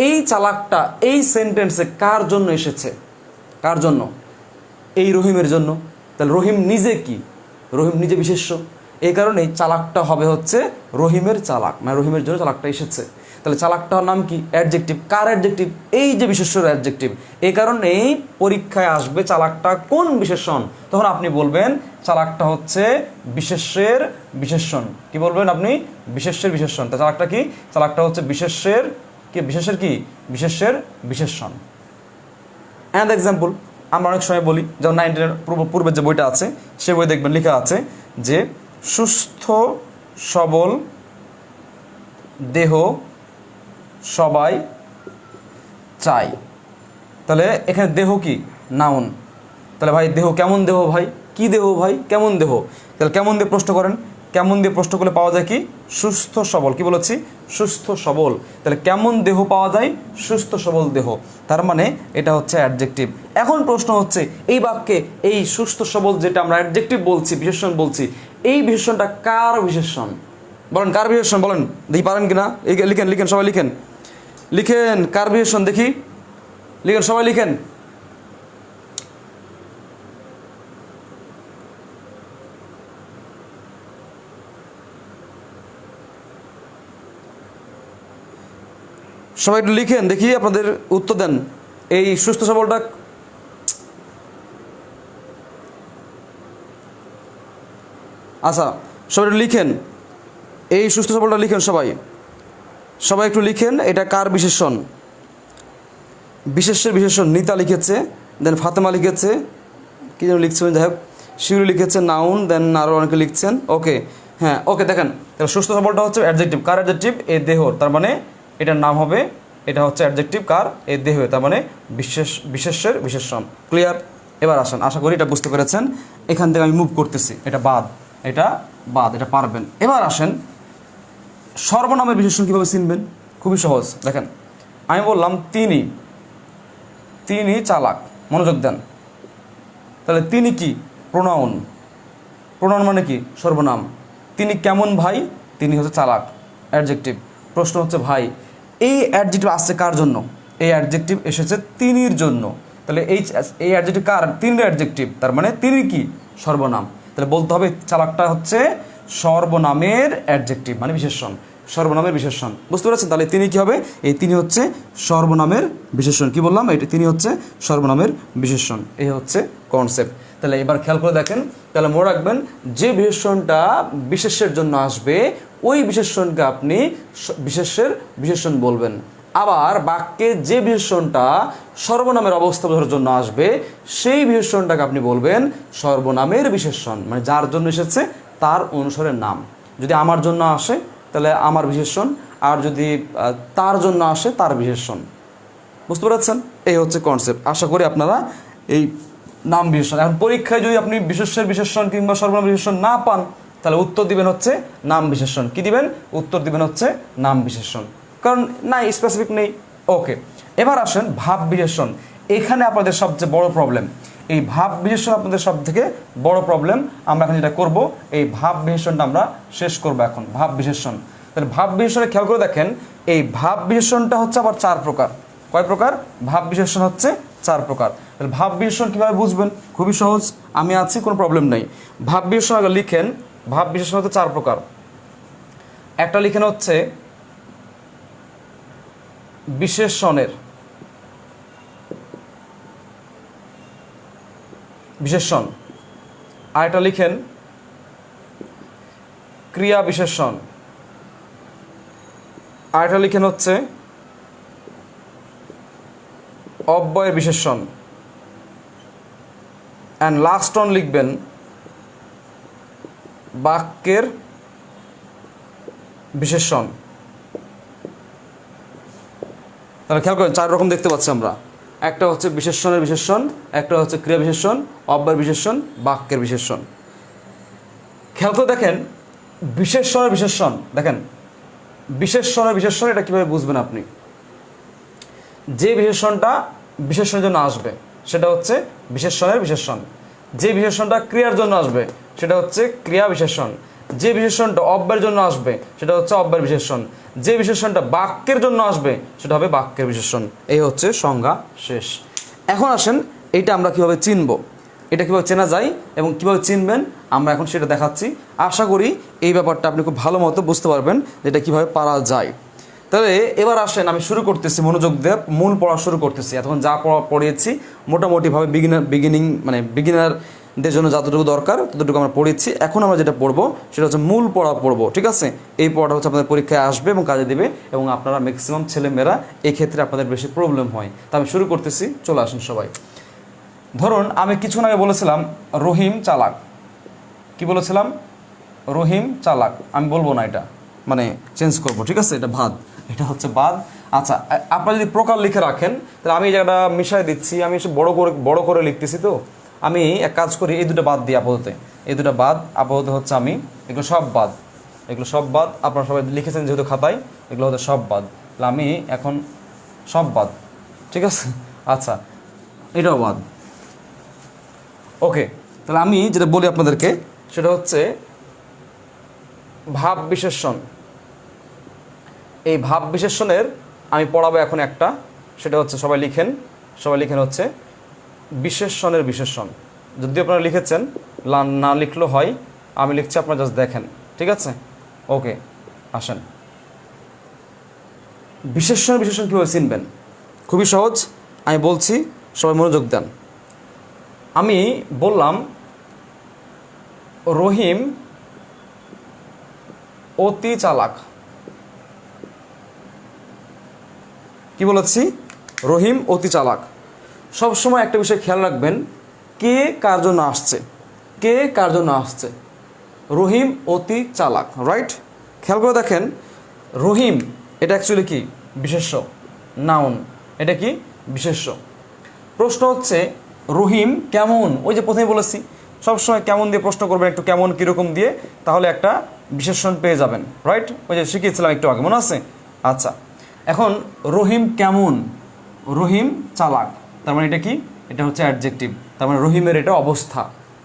এই চালাকটা এই সেন্টেন্সে কার জন্য এসেছে? কার জন্য? এই রহিমের জন্য। তাহলে রহিম নিজে কি? রহিম নিজে বিশেষ্য। এই কারণেই চালাকটা হবে হচ্ছে রহিমের চালাক, মানে রহিমের জন্য চালাকটা এসেছে। তাহলে চালাকটার নাম কি? অ্যাডজেক্টিভ। কার অ্যাডজেক্টিভ? এই যে বিশেষ্যর অ্যাডজেক্টিভ। এই কারণেই পরীক্ষায় আসবে চালাকটা কোন বিশেষণ, তখন আপনি বলবেন চালাকটা হচ্ছে বিশেষ্যের বিশেষণ। কি বলবেন আপনি? বিশেষ্যের বিশেষণ। তা চালাকটা কি? চালাকটা হচ্ছে বিশেষ্যের কি? বিশেষের কি? বিশেষ্যের বিশেষণ। অ্যান্ড এক্সাম্পল আমরা অনেক সময় বলি, যেমন 19-এর পূর্বের যে বইটা আছে সে বই দেখবেন লেখা আছে যে সুস্থ সবল দেহ সবাই চাই। তাহলে এখানে দেহ কি? নাউন। তাহলে ভাই দেহ কেমন দেহ ভাই? কি দেহ ভাই? কেমন দেহ। তাহলে কেমন দিয়ে প্রশ্ন করেন, কেমন দিয়ে প্রশ্ন করলে পাওয়া যায় কি? সুস্থ সবল। কি বলেছি? সুস্থ সবল। তাহলে কেমন দেহ পাওয়া যায়? সুস্থ সবল দেহ। তার মানে এটা হচ্ছে অ্যাডজেক্টিভ। এখন প্রশ্ন হচ্ছে, এই বাক্যে এই সুস্থ সবল যেটা আমরা অ্যাডজেক্টিভ বলছি, বিশেষণ বলছি, এই বিশেষণটা কার বিশেষণ? বলেন কার বিশেষণ? বলেন দেখি পারেন কিনা। লিখেন লিখেন সবাই লিখেন, লিখেন কার বিশেষণ দেখি, লিখেন সবাই লিখেন। সবাই একটু লিখেন দেখি, আপনাদের উত্তর দেন। এই সুস্থ সবলটা আচ্ছা, সবাই একটু লিখেন, এই সুস্থ সবলটা লিখেন সবাই, সবাই একটু লিখেন এটা কার বিশেষণ। বিশেষ্যের বিশেষণ নিতা লিখেছে, দেন ফাতেমা লিখেছে, কী যেন লিখছেন, যাই হোক শিউরি লিখেছে নাউন, দেন আরও অনেকে লিখছেন। ওকে, হ্যাঁ ওকে, দেখেন তাহলে সুস্থ সবলটা হচ্ছে অ্যাডজেক্টিভ। কার অ্যাডজেক্টিভ? এ দেহর। তার মানে এটার নাম হবে, এটা হচ্ছে অ্যাডজেক্টিভ কার? এ দেহ। তার মানে বিশেষ্যের বিশেষণ। ক্লিয়ার? এবার আসেন, আশা করি এটা বুঝতে পেরেছেন। এখান থেকে আমি মুভ করতেছি, এটা বাদ, এটা বাদ, এটা পারবেন। এবার আসেন, সর্বনামের বিশেষণ কীভাবে চিনবেন? খুবই সহজ। দেখেন আমি বললাম তিনি চালাক, মনোযোগ দেন। তাহলে তিনি কি? প্রোনাউন। প্রোনাউন মানে কি? সর্বনাম। তিনি কেমন ভাই? তিনি হচ্ছে চালাক, অ্যাডজেক্টিভ। প্রশ্ন হচ্ছে ভাই এই অ্যাডজেক্টিভ আসছে কার জন্য? এই অ্যাডজেক্টিভ এসেছে তিনির জন্য। তাহলে এই অ্যাডজেক্টিভ কার? তিনির অ্যাডজেক্টিভ। তার মানে তিনি কি? সর্বনাম। তাহলে বলতে হবে চালাকটা হচ্ছে সর্বনামের অ্যাডজেক্টিভ, মানে বিশেষণ, সর্বনামের বিশেষণ। বুঝতে পেরেছেন? তাহলে তিনি কি হবে? এই তিনি হচ্ছে সর্বনামের বিশেষণ। কি বললাম? এটি তিনি হচ্ছে সর্বনামের বিশেষণ। এই হচ্ছে কনসেপ্ট। তাহলে এবার খেয়াল করে দেখেন, তাহলে মনে রাখবেন যে বিশেষণটা বিশেষের জন্য আসবে ওই বিশেষণকে আপনি বিশেষের বিশেষণ বলবেন। আবার বাক্যে যে বিশেষণটা সর্বনামের অবস্থা বোঝার জন্য আসবে সেই বিশেষণটাকে আপনি বলবেন সর্বনামের বিশেষণ, মানে যার জন্য এসেছে তার অনুসারে নাম। যদি আমার জন্য আসে তাহলে আমার বিশেষণ, আর যদি তার জন্য আসে তার বিশেষণ। বুঝতে পেরেছেন? এই হচ্ছে কনসেপ্ট। আশা করি আপনারা এই নাম বিশেষণ, এখন পরীক্ষায় যদি আপনি বিশেষ্যের বিশেষণ কিংবা সর্বনাম বিশেষণ না পান তাহলে উত্তর দিবেন হচ্ছে নাম বিশেষণ। কি দিবেন? উত্তর দিবেন হচ্ছে নাম বিশেষণ, কারণ নাই, স্পেসিফিক নেই। ওকে, এবার আসেন ভাব বিশেষণ। এখানে আপনাদের সবচেয়ে বড় প্রবলেম এই ভাব বিশেষণ, আপনাদের সব থেকে বড় প্রবলেম। আমরা এখন যেটা করব, এই ভাব বিশেষণটা আমরা শেষ করব এখন। ভাব বিশেষণ, তাহলে ভাব বিশেষণে খেয়াল করে দেখেন, এই ভাব বিশেষণটা হচ্ছে আবার 4 প্রকার। কয় প্রকার? ভাব বিশেষণ হচ্ছে 4 প্রকার। তাহলে ভাব বিশেষণ কীভাবে বুঝবেন? খুবই সহজ, আমি আছি, কোনো প্রবলেম নেই। ভাব বিশেষণ আগে লিখেন, ভাব বিশেষণ হচ্ছে 4 প্রকার। একটা লিখেন হচ্ছে বিশেষণের বিশেষণ, আরেকটা লিখেন ক্রিয়া বিশেষণ, আরেকটা লিখেন হচ্ছে অব্যয়ের বিশেষণ, অ্যান্ড লাস্ট অন লিখবেন বাক্যের বিশেষণ। তাহলে খেয়াল করেন 4 রকম দেখতে পাচ্ছি আমরা, একটা হচ্ছে বিশেষণের বিশেষণ, একটা হচ্ছে ক্রিয়া বিশেষণ, অব্যয়ের বিশেষণ, বাক্যের বিশেষণ। খেয়াল করে দেখেন বিশেষণের বিশেষণ, দেখেন বিশেষণের বিশেষণ এটা কীভাবে বুঝবেন আপনি? যে বিশেষণটা বিশেষণের জন্য আসবে সেটা হচ্ছে বিশেষণের বিশেষণ, যে বিশেষণটা ক্রিয়ার জন্য আসবে সেটা হচ্ছে ক্রিয়া বিশেষণ, যে বিশেষণটা অব্যয়ের জন্য আসবে সেটা হচ্ছে অব্যয়ের বিশেষণ, যে বিশেষণটা বাক্যের জন্য আসবে সেটা হবে বাক্যের বিশেষণ। এই হচ্ছে সংজ্ঞা শেষ। এখন আসেন এইটা আমরা কীভাবে চিনব, এটা কীভাবে চেনা যায় এবং কীভাবে চিনবেন আমরা এখন সেটা দেখাচ্ছি। আশা করি এই ব্যাপারটা আপনি খুব ভালো মতো বুঝতে পারবেন যে এটা কীভাবে পারা যায়। তাহলে এবার আসেন আমি শুরু করতেছি, মনোযোগ দিয়ে মূল পড়া শুরু করতেছি। এখন যা পড়িয়েছি মোটামুটিভাবে বিগিনারদের জন্য যতটুকু দরকার ততটুকু আমরা পড়েছি। এখন আমরা যেটা পড়বো সেটা হচ্ছে মূল পড়া পড়বো, ঠিক আছে? এই পড়াটা হচ্ছে আপনাদের পরীক্ষায় আসবে এবং কাজে দেবে, এবং আপনারা ম্যাক্সিমাম ছেলেমেয়েরা এই ক্ষেত্রে আপনাদের বেশি প্রবলেম হয়। তা আমি শুরু করতেছি, চলে আসেন সবাই। ধরুন আমি কিছুক্ষণ আগে বলেছিলাম রহিম চালাক। কি বলেছিলাম? রহিম চালাক। আমি বলবো না, এটা মানে চেঞ্জ করবো, ঠিক আছে? এটা বাদ, এটা হচ্ছে বাদ। আচ্ছা, আপনারা যদি প্রকার লিখে রাখেন তাহলে আমি এই জায়গাটা মিশাই দিচ্ছি, আমি এসে বড় করে লিখতেছি। তো আমি এক কাজ করি, এই দুটো বাদ দিই আপাতত, এই দুটো বাদ আপাতত হচ্ছে আমি এগুলো সব বাদ, এগুলো সব বাদ। আপনারা সবাই লিখেছেন যেহেতু খাতায়, এগুলো হচ্ছে সব বাদ। তাহলে আমি এখন সব বাদ, ঠিক আছে? আচ্ছা, এটাও বাদ। ওকে, তাহলে আমি যেটা বলি আপনাদেরকে সেটা হচ্ছে ভাব বিশেষণ। এই ভাব বিশেষণের আমি পড়াবো এখন একটা, সেটা হচ্ছে সবাই লিখেন হচ্ছে বিশেষণের বিশেষণ। যদি আপনারা লিখেছেন, না লিখলেও হয়, আমি লিখছি, আপনারা জাস্ট দেখেন, ঠিক আছে? ওকে, আসেন। বিশেষণের বিশেষণ কীভাবে চিনবেন? খুবই সহজ, আমি বলছি, সবাই মনোযোগ দেন। আমি বললাম রহিম অতি চালাক। কি বলেছি? রহিম অতি চালাক। সবসময় একটা বিষয় খেয়াল রাখবেন, কে কার জন্য আসছে, কে কার জন্য আসছে? রহিম অতি চালাক, রাইট? খেয়াল করে দেখেন, রহিম এটা অ্যাকচুয়ালি কি? বিশেষ্য, নাউন। এটা কি? বিশেষ্য। প্রশ্ন হচ্ছে রহিম কেমন? ওই যে প্রথমে বলেছি সবসময় কেমন দিয়ে প্রশ্ন করবেন, একটু কেমন কীরকম দিয়ে, তাহলে একটা বিশেষণ পেয়ে যাবেন, রাইট? ওই যে শিখিয়েছিলাম একটু আগে, মনে আছে? আচ্ছা, এখন রহিম কেমন? রহিম চালাক, তার মানে এটা কি? এটা হচ্ছে অ্যাডজেক্টিভ। তার মানে রহিমের এটা অবস্থা,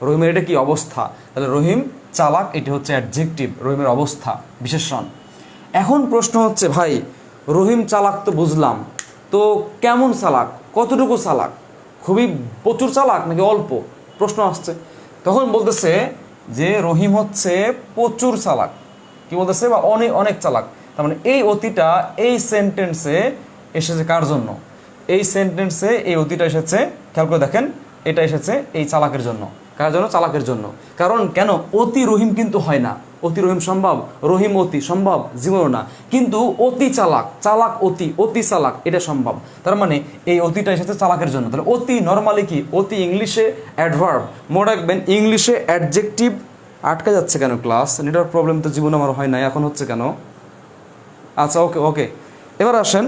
রহিমের এটা কি? অবস্থা। তাহলে রহিম চালাক এটি হচ্ছে অ্যাডজেক্টিভ, রহিমের অবস্থা বিশেষণ। এখন প্রশ্ন হচ্ছে ভাই রহিম চালাক তো বুঝলাম, তো কেমন চালাক? কতটুকু চালাক? খুবই প্রচুর চালাক নাকি অল্প? প্রশ্ন আসছে। তখন বলতেছে যে রহিম হচ্ছে প্রচুর চালাক। কি বলতেছে? বা অনেক অনেক চালাক। তার মানে এই অতিটা এই সেন্টেন্সে এসেছে কার জন্য? এই সেন্টেন্সে এই অতিটা এসেছে, খেয়াল করে দেখেন, এটা এসেছে এই চালাকের জন্য। কার জন্য? চালাকের জন্য। কারণ কেন? অতি রহিম কিন্তু হয় না। অতি রহিম সম্ভব? রহিম অতি সম্ভব? জীবনও না। কিন্তু অতি চালাক, চালাক অতি, অতি চালাক এটা সম্ভব। তার মানে এই অতিটা এসেছে চালাকের জন্য। তাহলে অতি নর্মালি কি? অতি ইংলিশে অ্যাডভার্ব। মনে রাখবেন ইংলিশে অ্যাডজেক্টিভ। আটকা যাচ্ছে কেন ক্লাস? নেটওয়ার্ক প্রবলেম তো জীবনে আমার হয় না, এখন হচ্ছে কেন? আচ্ছা, ওকে ওকে, এবার আসেন।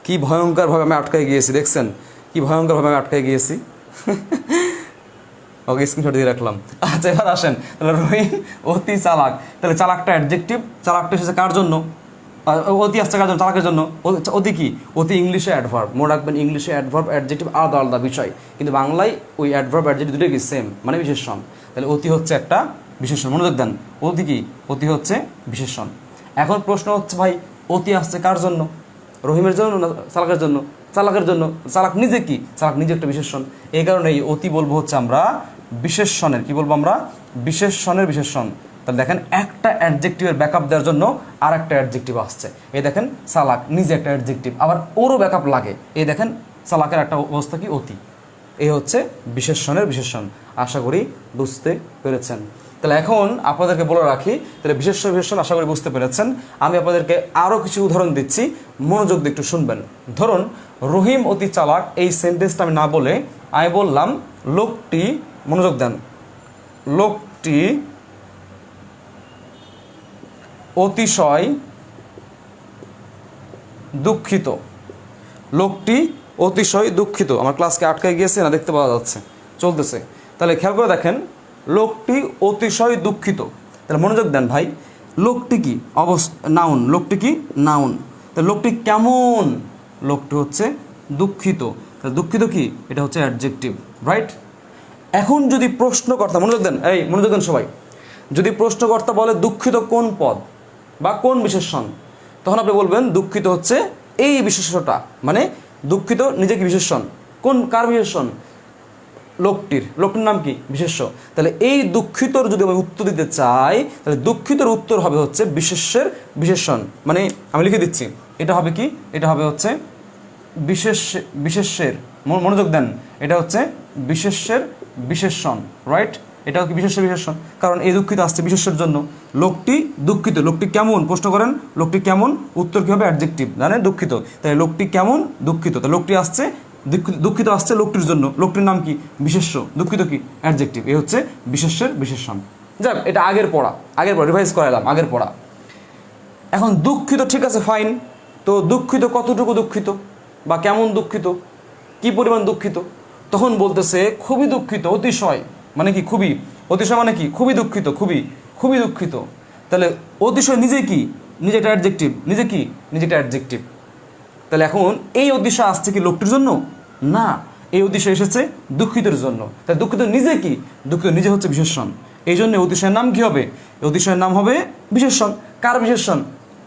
কি ভয়ঙ্করভাবে আমি আটকায় গিয়েছি, দেখছেন? কি ভয়ঙ্করভাবে আমি আটকায় গিয়েছি। ওকে, স্ক্রিনশট দিয়ে রাখলাম। আচ্ছা, এবার আসেন, তাহলে রহিম অতি চালাক। তাহলে চালাকটা অ্যাডজেক্টিভ, চালাকটা এসেছে কার জন্য? অতি আসছে কার জন্য? চালাকের জন্য। অতি কি? অতি ইংলিশে অ্যাডভার্ব। মনে রাখবেন ইংলিশে অ্যাডভার্ব অ্যাডজেক্টিভ আলাদা আলাদা বিষয়, কিন্তু বাংলায় ওই অ্যাডভার্ব অ্যাডজেক্টিভ দুটোই কি? সেম, মানে বিশেষণ। তাহলে অতি হচ্ছে একটা বিশেষণ, মনোযোগ দেন। অতি কি? অতি হচ্ছে বিশেষণ। এখন প্রশ্ন হচ্ছে ভাই অতি আসছে কার জন্য? রহিমের জন্য না চালাকের জন্য? চালাকের জন্য। চালাক নিজে কি? চালাক নিজে একটা বিশেষণ। এই কারণে এই অতি বলবো হচ্ছে আমরা বিশেষণের, কি বলবো আমরা? বিশেষণের বিশেষণ। তাহলে দেখেন একটা অ্যাডজেক্টিভের ব্যাকআপ দেওয়ার জন্য আর একটা অ্যাডজেক্টিভ আসছে। এই দেখেন চালাক নিজে একটা অ্যাডজেক্টিভ, আবার ওরও ব্যাকআপ লাগে। এই দেখেন চালাকের একটা অবস্থা কি? অতি। এই হচ্ছে বিশেষণের বিশেষণ। আশা করি বুঝতে পেরেছেন। তাহলে এখন আপনাদেরকে বলে রাখি, তাহলে বিশেষণ আশা করি বুঝতে পেরেছেন। আমি আপনাদেরকে আরও কিছু উদাহরণ দিচ্ছি, মনোযোগ দিয়ে একটু শুনবেন। ধরুন রহিম অতি চালাক, এই সেন্টেন্সটা আমি না বলে আমি বললাম লোকটি, মনোযোগ দেন, লোকটি অতিশয় দুঃখিত। লোকটি অতিশয় দুঃখিত। আমার ক্লাসকে আটকায় গিয়েছে না, দেখতে পাওয়া যাচ্ছে, চলতেছে। তাহলে খেয়াল করে দেখেন, লোকটি অতিশয় দুঃখিত। তাহলে মনোযোগ দেন ভাই, লোকটি কি নাউন, লোকটি কি নাউন। তাহলে লোকটি কেমন? লোকটি হচ্ছে দুঃখিত। তাহলে দুঃখিত কি? এটা হচ্ছে অ্যাডজেক্টিভ, রাইট? এখন যদি প্রশ্নকর্তা, মনোযোগ দেন, এই মনোযোগ দেন সবাই, যদি প্রশ্নকর্তা বলে দুঃখিত কোন পদ বা কোন বিশেষণ, তখন আপনি বলবেন দুঃখিত হচ্ছে এই বিশেষণটা, মানে দুঃখিত নিজে কি বিশেষণ, কার বিশেষণ? লোকটির নাম কি? বিশেষ্য। তাহলে এই দুঃখিতর যদি আমি উত্তর দিতে চাই, তাহলে দুঃখিতর উত্তর হবে হচ্ছে বিশেষ্যের বিশেষণ। মানে আমি লিখে দিচ্ছি, এটা হবে কি? এটা হবে হচ্ছে বিশেষ্যের, মনোযোগ দেন, এটা হচ্ছে বিশেষ্যের বিশেষণ, রাইট? এটা কি বিশেষ্যের বিশেষণ? কারণ এই দুঃখিত আসছে বিশেষ্যের জন্য। লোকটি দুঃখিত, লোকটি কেমন? প্রশ্ন করেন লোকটি কেমন, উত্তর কী হবে? অ্যাডজেক্টিভ, জানেন দুঃখিত। তাই লোকটি কেমন? দুঃখিত। তাই লোকটি আসছে, দুঃখিত আসছে লোকটির জন্য, লোকটির নাম কি? বিশেষ্য। দুঃখিত কি? অ্যাডজেক্টিভ। এই হচ্ছে বিশেষ্যের বিশেষণ। যাক, এটা আগের পড়া রিভাইজ করালাম, আগের পড়া। এখন দুঃখিত, ঠিক আছে, ফাইন। তো দুঃখিত কতটুকু দুঃখিত বা কেমন দুঃখিত, কি পরিমাণ দুঃখিত? তখন বলতেছে খুবই দুঃখিত, অতিশয় মানে কি? খুবই। অতিশয় মানে কি? খুবই দুঃখিত, খুবই দুঃখিত। তাহলে অতিশয় নিজে কি? নিজে একটা অ্যাডজেক্টিভ, নিজে কি? নিজে একটা অ্যাডজেক্টিভ। তাহলে এখন এই অতিশয় আসছে কি লোকটির জন্য? না, এই অতিশয় এসেছে দুঃখিতের জন্য। তাই দুঃখিত নিজে কি? দুঃখিত নিজে হচ্ছে বিশেষণ। এই জন্য অতিশয়ের নাম কি হবে? অতিশয়ের নাম হবে বিশেষণ। কার বিশেষণ?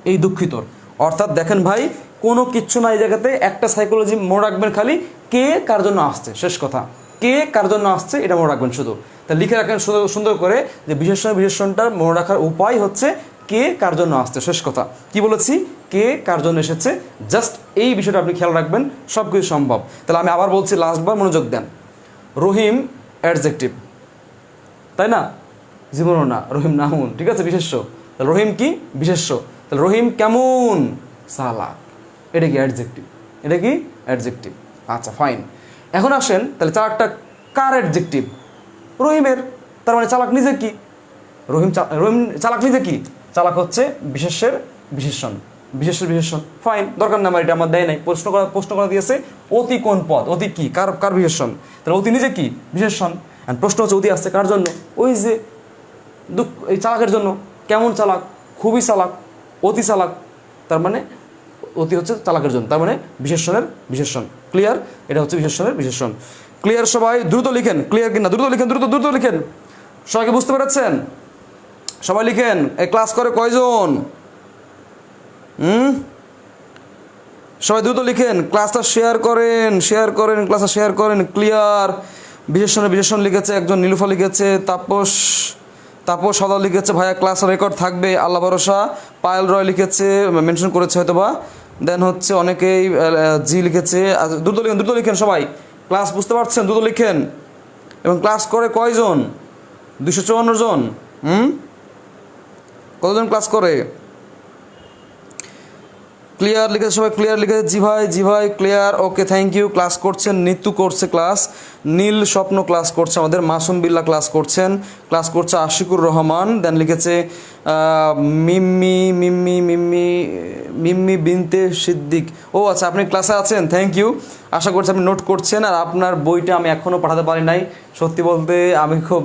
এই দুঃখিতর। অর্থাৎ দেখেন ভাই, কোনো কিচ্ছু না, এই জায়গাতে একটা সাইকোলজি মনে রাখবেন, খালি কে কার জন্য আসছে, শেষ কথা। কে কার জন্য আসছে এটা মনে রাখবেন শুধু। তা লিখে রাখেন সুন্দর করে যে বিশেষণটা মনে রাখার উপায় হচ্ছে কে কার জন্য আসছে, শেষ কথা। কি বলেছি? কে কার জন্য এসেছে, জাস্ট এই বিষয়টা আপনি খেয়াল রাখবেন, সব কিছু সম্ভব। তাহলে আমি আবার বলছি, লাস্টবার মনোযোগ দেন। রহিম অ্যাডজেক্টিভ, তাই না? জীবনও না, রহিম নাউন, ঠিক আছে, বিশেষ্য। তাহলে রহিম কি? বিশেষ্য। তাহলে রহিম কেমন? চালাক। এটা কি? অ্যাডজেক্টিভ। এটা কি? অ্যাডজেক্টিভ। আচ্ছা, ফাইন। এখন আসেন, তাহলে চালাকটা কার অ্যাডজেক্টিভ? রহিমের। তার মানে চালাক নিজে কি? রহিম চালাক নিজে কি? চালাক হচ্ছে বিশেষ্যের বিশেষণ, বিশেষণ। ফাইন, দরকার না আমার, এটা আমার দেয় নাই। প্রশ্ন করা দিয়েছে অতি কোন পদ, অতি কি, কার বিশেষণ? তাহলে অতি নিজে কি? বিশেষণ। প্রশ্ন হচ্ছে অতি আসছে কার জন্য? ওই যে এই চালাকের জন্য। কেমন চালাক? খুবই চালাক, অতি চালাক। তার মানে অতি হচ্ছে চালাকের জন্য, তার মানে বিশেষণের বিশেষণ। ক্লিয়ার? এটা হচ্ছে বিশেষণের বিশেষণ। ক্লিয়ার সবাই? দ্রুত লিখেন, ক্লিয়ার কিনা? দ্রুত লিখেন, দ্রুত লিখেন। সবাইকে বুঝতে পেরেছেন? সবাই লিখেন। এই ক্লাস করে কয়জন? সবাই দ্রুত লিখেন, ক্লাসটা শেয়ার করেন, ক্লাসটা শেয়ার করেন। ক্লিয়ার? বিশেষণ লিখেছে একজন, নীলুফা লিখেছে, তাপস সদা লিখেছে ভাইয়া ক্লাস রেকর্ড থাকবে, আল্লাহ ভরসা। পায়েল রয় লিখেছে, মেনশন করেছে হয়তো বা। দেন হচ্ছে অনেকেই জি লিখেছে। দ্রুত লিখেন সবাই। ক্লাস বুঝতে পারছেন? দ্রুত লিখেন। এবং ক্লাস করে কয়জন? 254 জন। কতজন ক্লাস করে? ক্লিয়ার লিখেছে সবাই, ক্লিয়ার লিখেছে। জি ভাই clear, okay, thank you. Class করছেন, নিতু করছে ক্লাস, নীল স্বপ্ন ক্লাস করছে, আমাদের মাসুম বিল্লাহ ক্লাস করছেন, ক্লাস করছে আশিকুর রহমান। দেন লিখেছে মিম্মি বিনতে সিদ্দিক। ও আচ্ছা, আপনি ক্লাসে আছেন, থ্যাংক ইউ। আশা করছি আপনি নোট করছেন। আর আপনার বইটা আমি এখনও পাঠাতে পারি নাই, সত্যি বলতে আমি খুব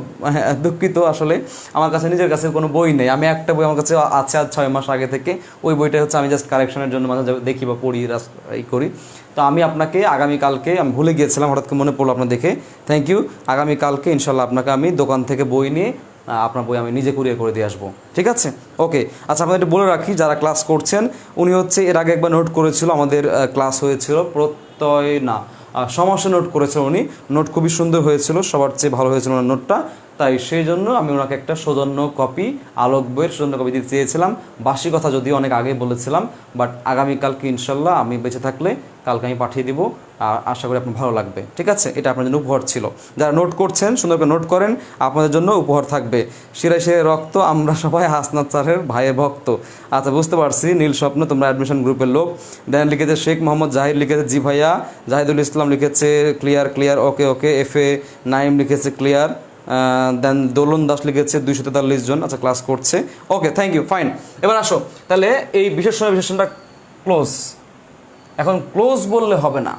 দুঃখিত। আসলে আমার কাছে নিজের কাছে কোনো বই নেই। আমি একটা বই আমার কাছে আছে আজ 6 মাস আগে থেকে, ওই বইটা হচ্ছে আমি জাস্ট কারেকশনের জন্য মাঝে দেখি বা পড়ি, করি। তো আমি আপনাকে আগামীকালকে, আমি ভুলে গিয়েছিলাম, হঠাৎ করে মনে পড়লো আপনার দেখে, থ্যাংক ইউ। আগামীকালকে ইনশাল্লাহ আপনাকে আমি দোকান থেকে বই নিয়ে আপনার বই আমি নিজে কুরিয়ার করে দিয়ে আসবো, ঠিক আছে? ওকে, আচ্ছা, আপনাদের একটু বলে রাখি, যারা ক্লাস করছেন, উনি হচ্ছে এর আগে একবার নোট করেছিল, আমাদের ক্লাস হয়েছিল সমস্যা নোট করেছিল উনি। নোট খুবই সুন্দর হয়েছিল, সবার চেয়ে ভালো হয়েছিল ওনার নোটটা। তাই সেই জন্য আমি ওনাকে একটা সৌজন্য কপি, আলোক বইয়ের সৌজন্য কপি দিতে চেয়েছিলাম। বাসি কথা যদিও অনেক আগে বলেছিলাম, বাট আগামীকালকে ইনশাল্লাহ আমি বেঁচে থাকলে কালকে আমি পাঠিয়ে দিব। আর আশা করি আপনার ভালো লাগবে, ঠিক আছে? এটা আপনার জন্য উপহার ছিল। যারা নোট করছেন সুন্দর করে নোট করেন, আপনাদের জন্য উপহার থাকবে। শিরায় শিরায় রক্ত, আমরা সবাই হাসনাত স্যারের ভাইয়ে ভক্ত। আচ্ছা, বুঝতে পারছি, নীল স্বপ্ন, তোমরা অ্যাডমিশন গ্রুপের লোক। দেন লিখেছে শেখ মোহাম্মদ জাহির, লিখেছে জি ভাইয়া। জাহিদুল ইসলাম লিখেছে ক্লিয়ার ক্লিয়ার, ওকে ওকে। এফ এ নাইম লিখেছে ক্লিয়ার। দেন দোলন দাস লিখেছে 243 জন, আচ্ছা ক্লাস করছে, ওকে থ্যাংক ইউ, ফাইন। এবার আসো, তাহলে এই বিশেষণটা ক্লোজ। এখন ক্লোজ বললে হবে না,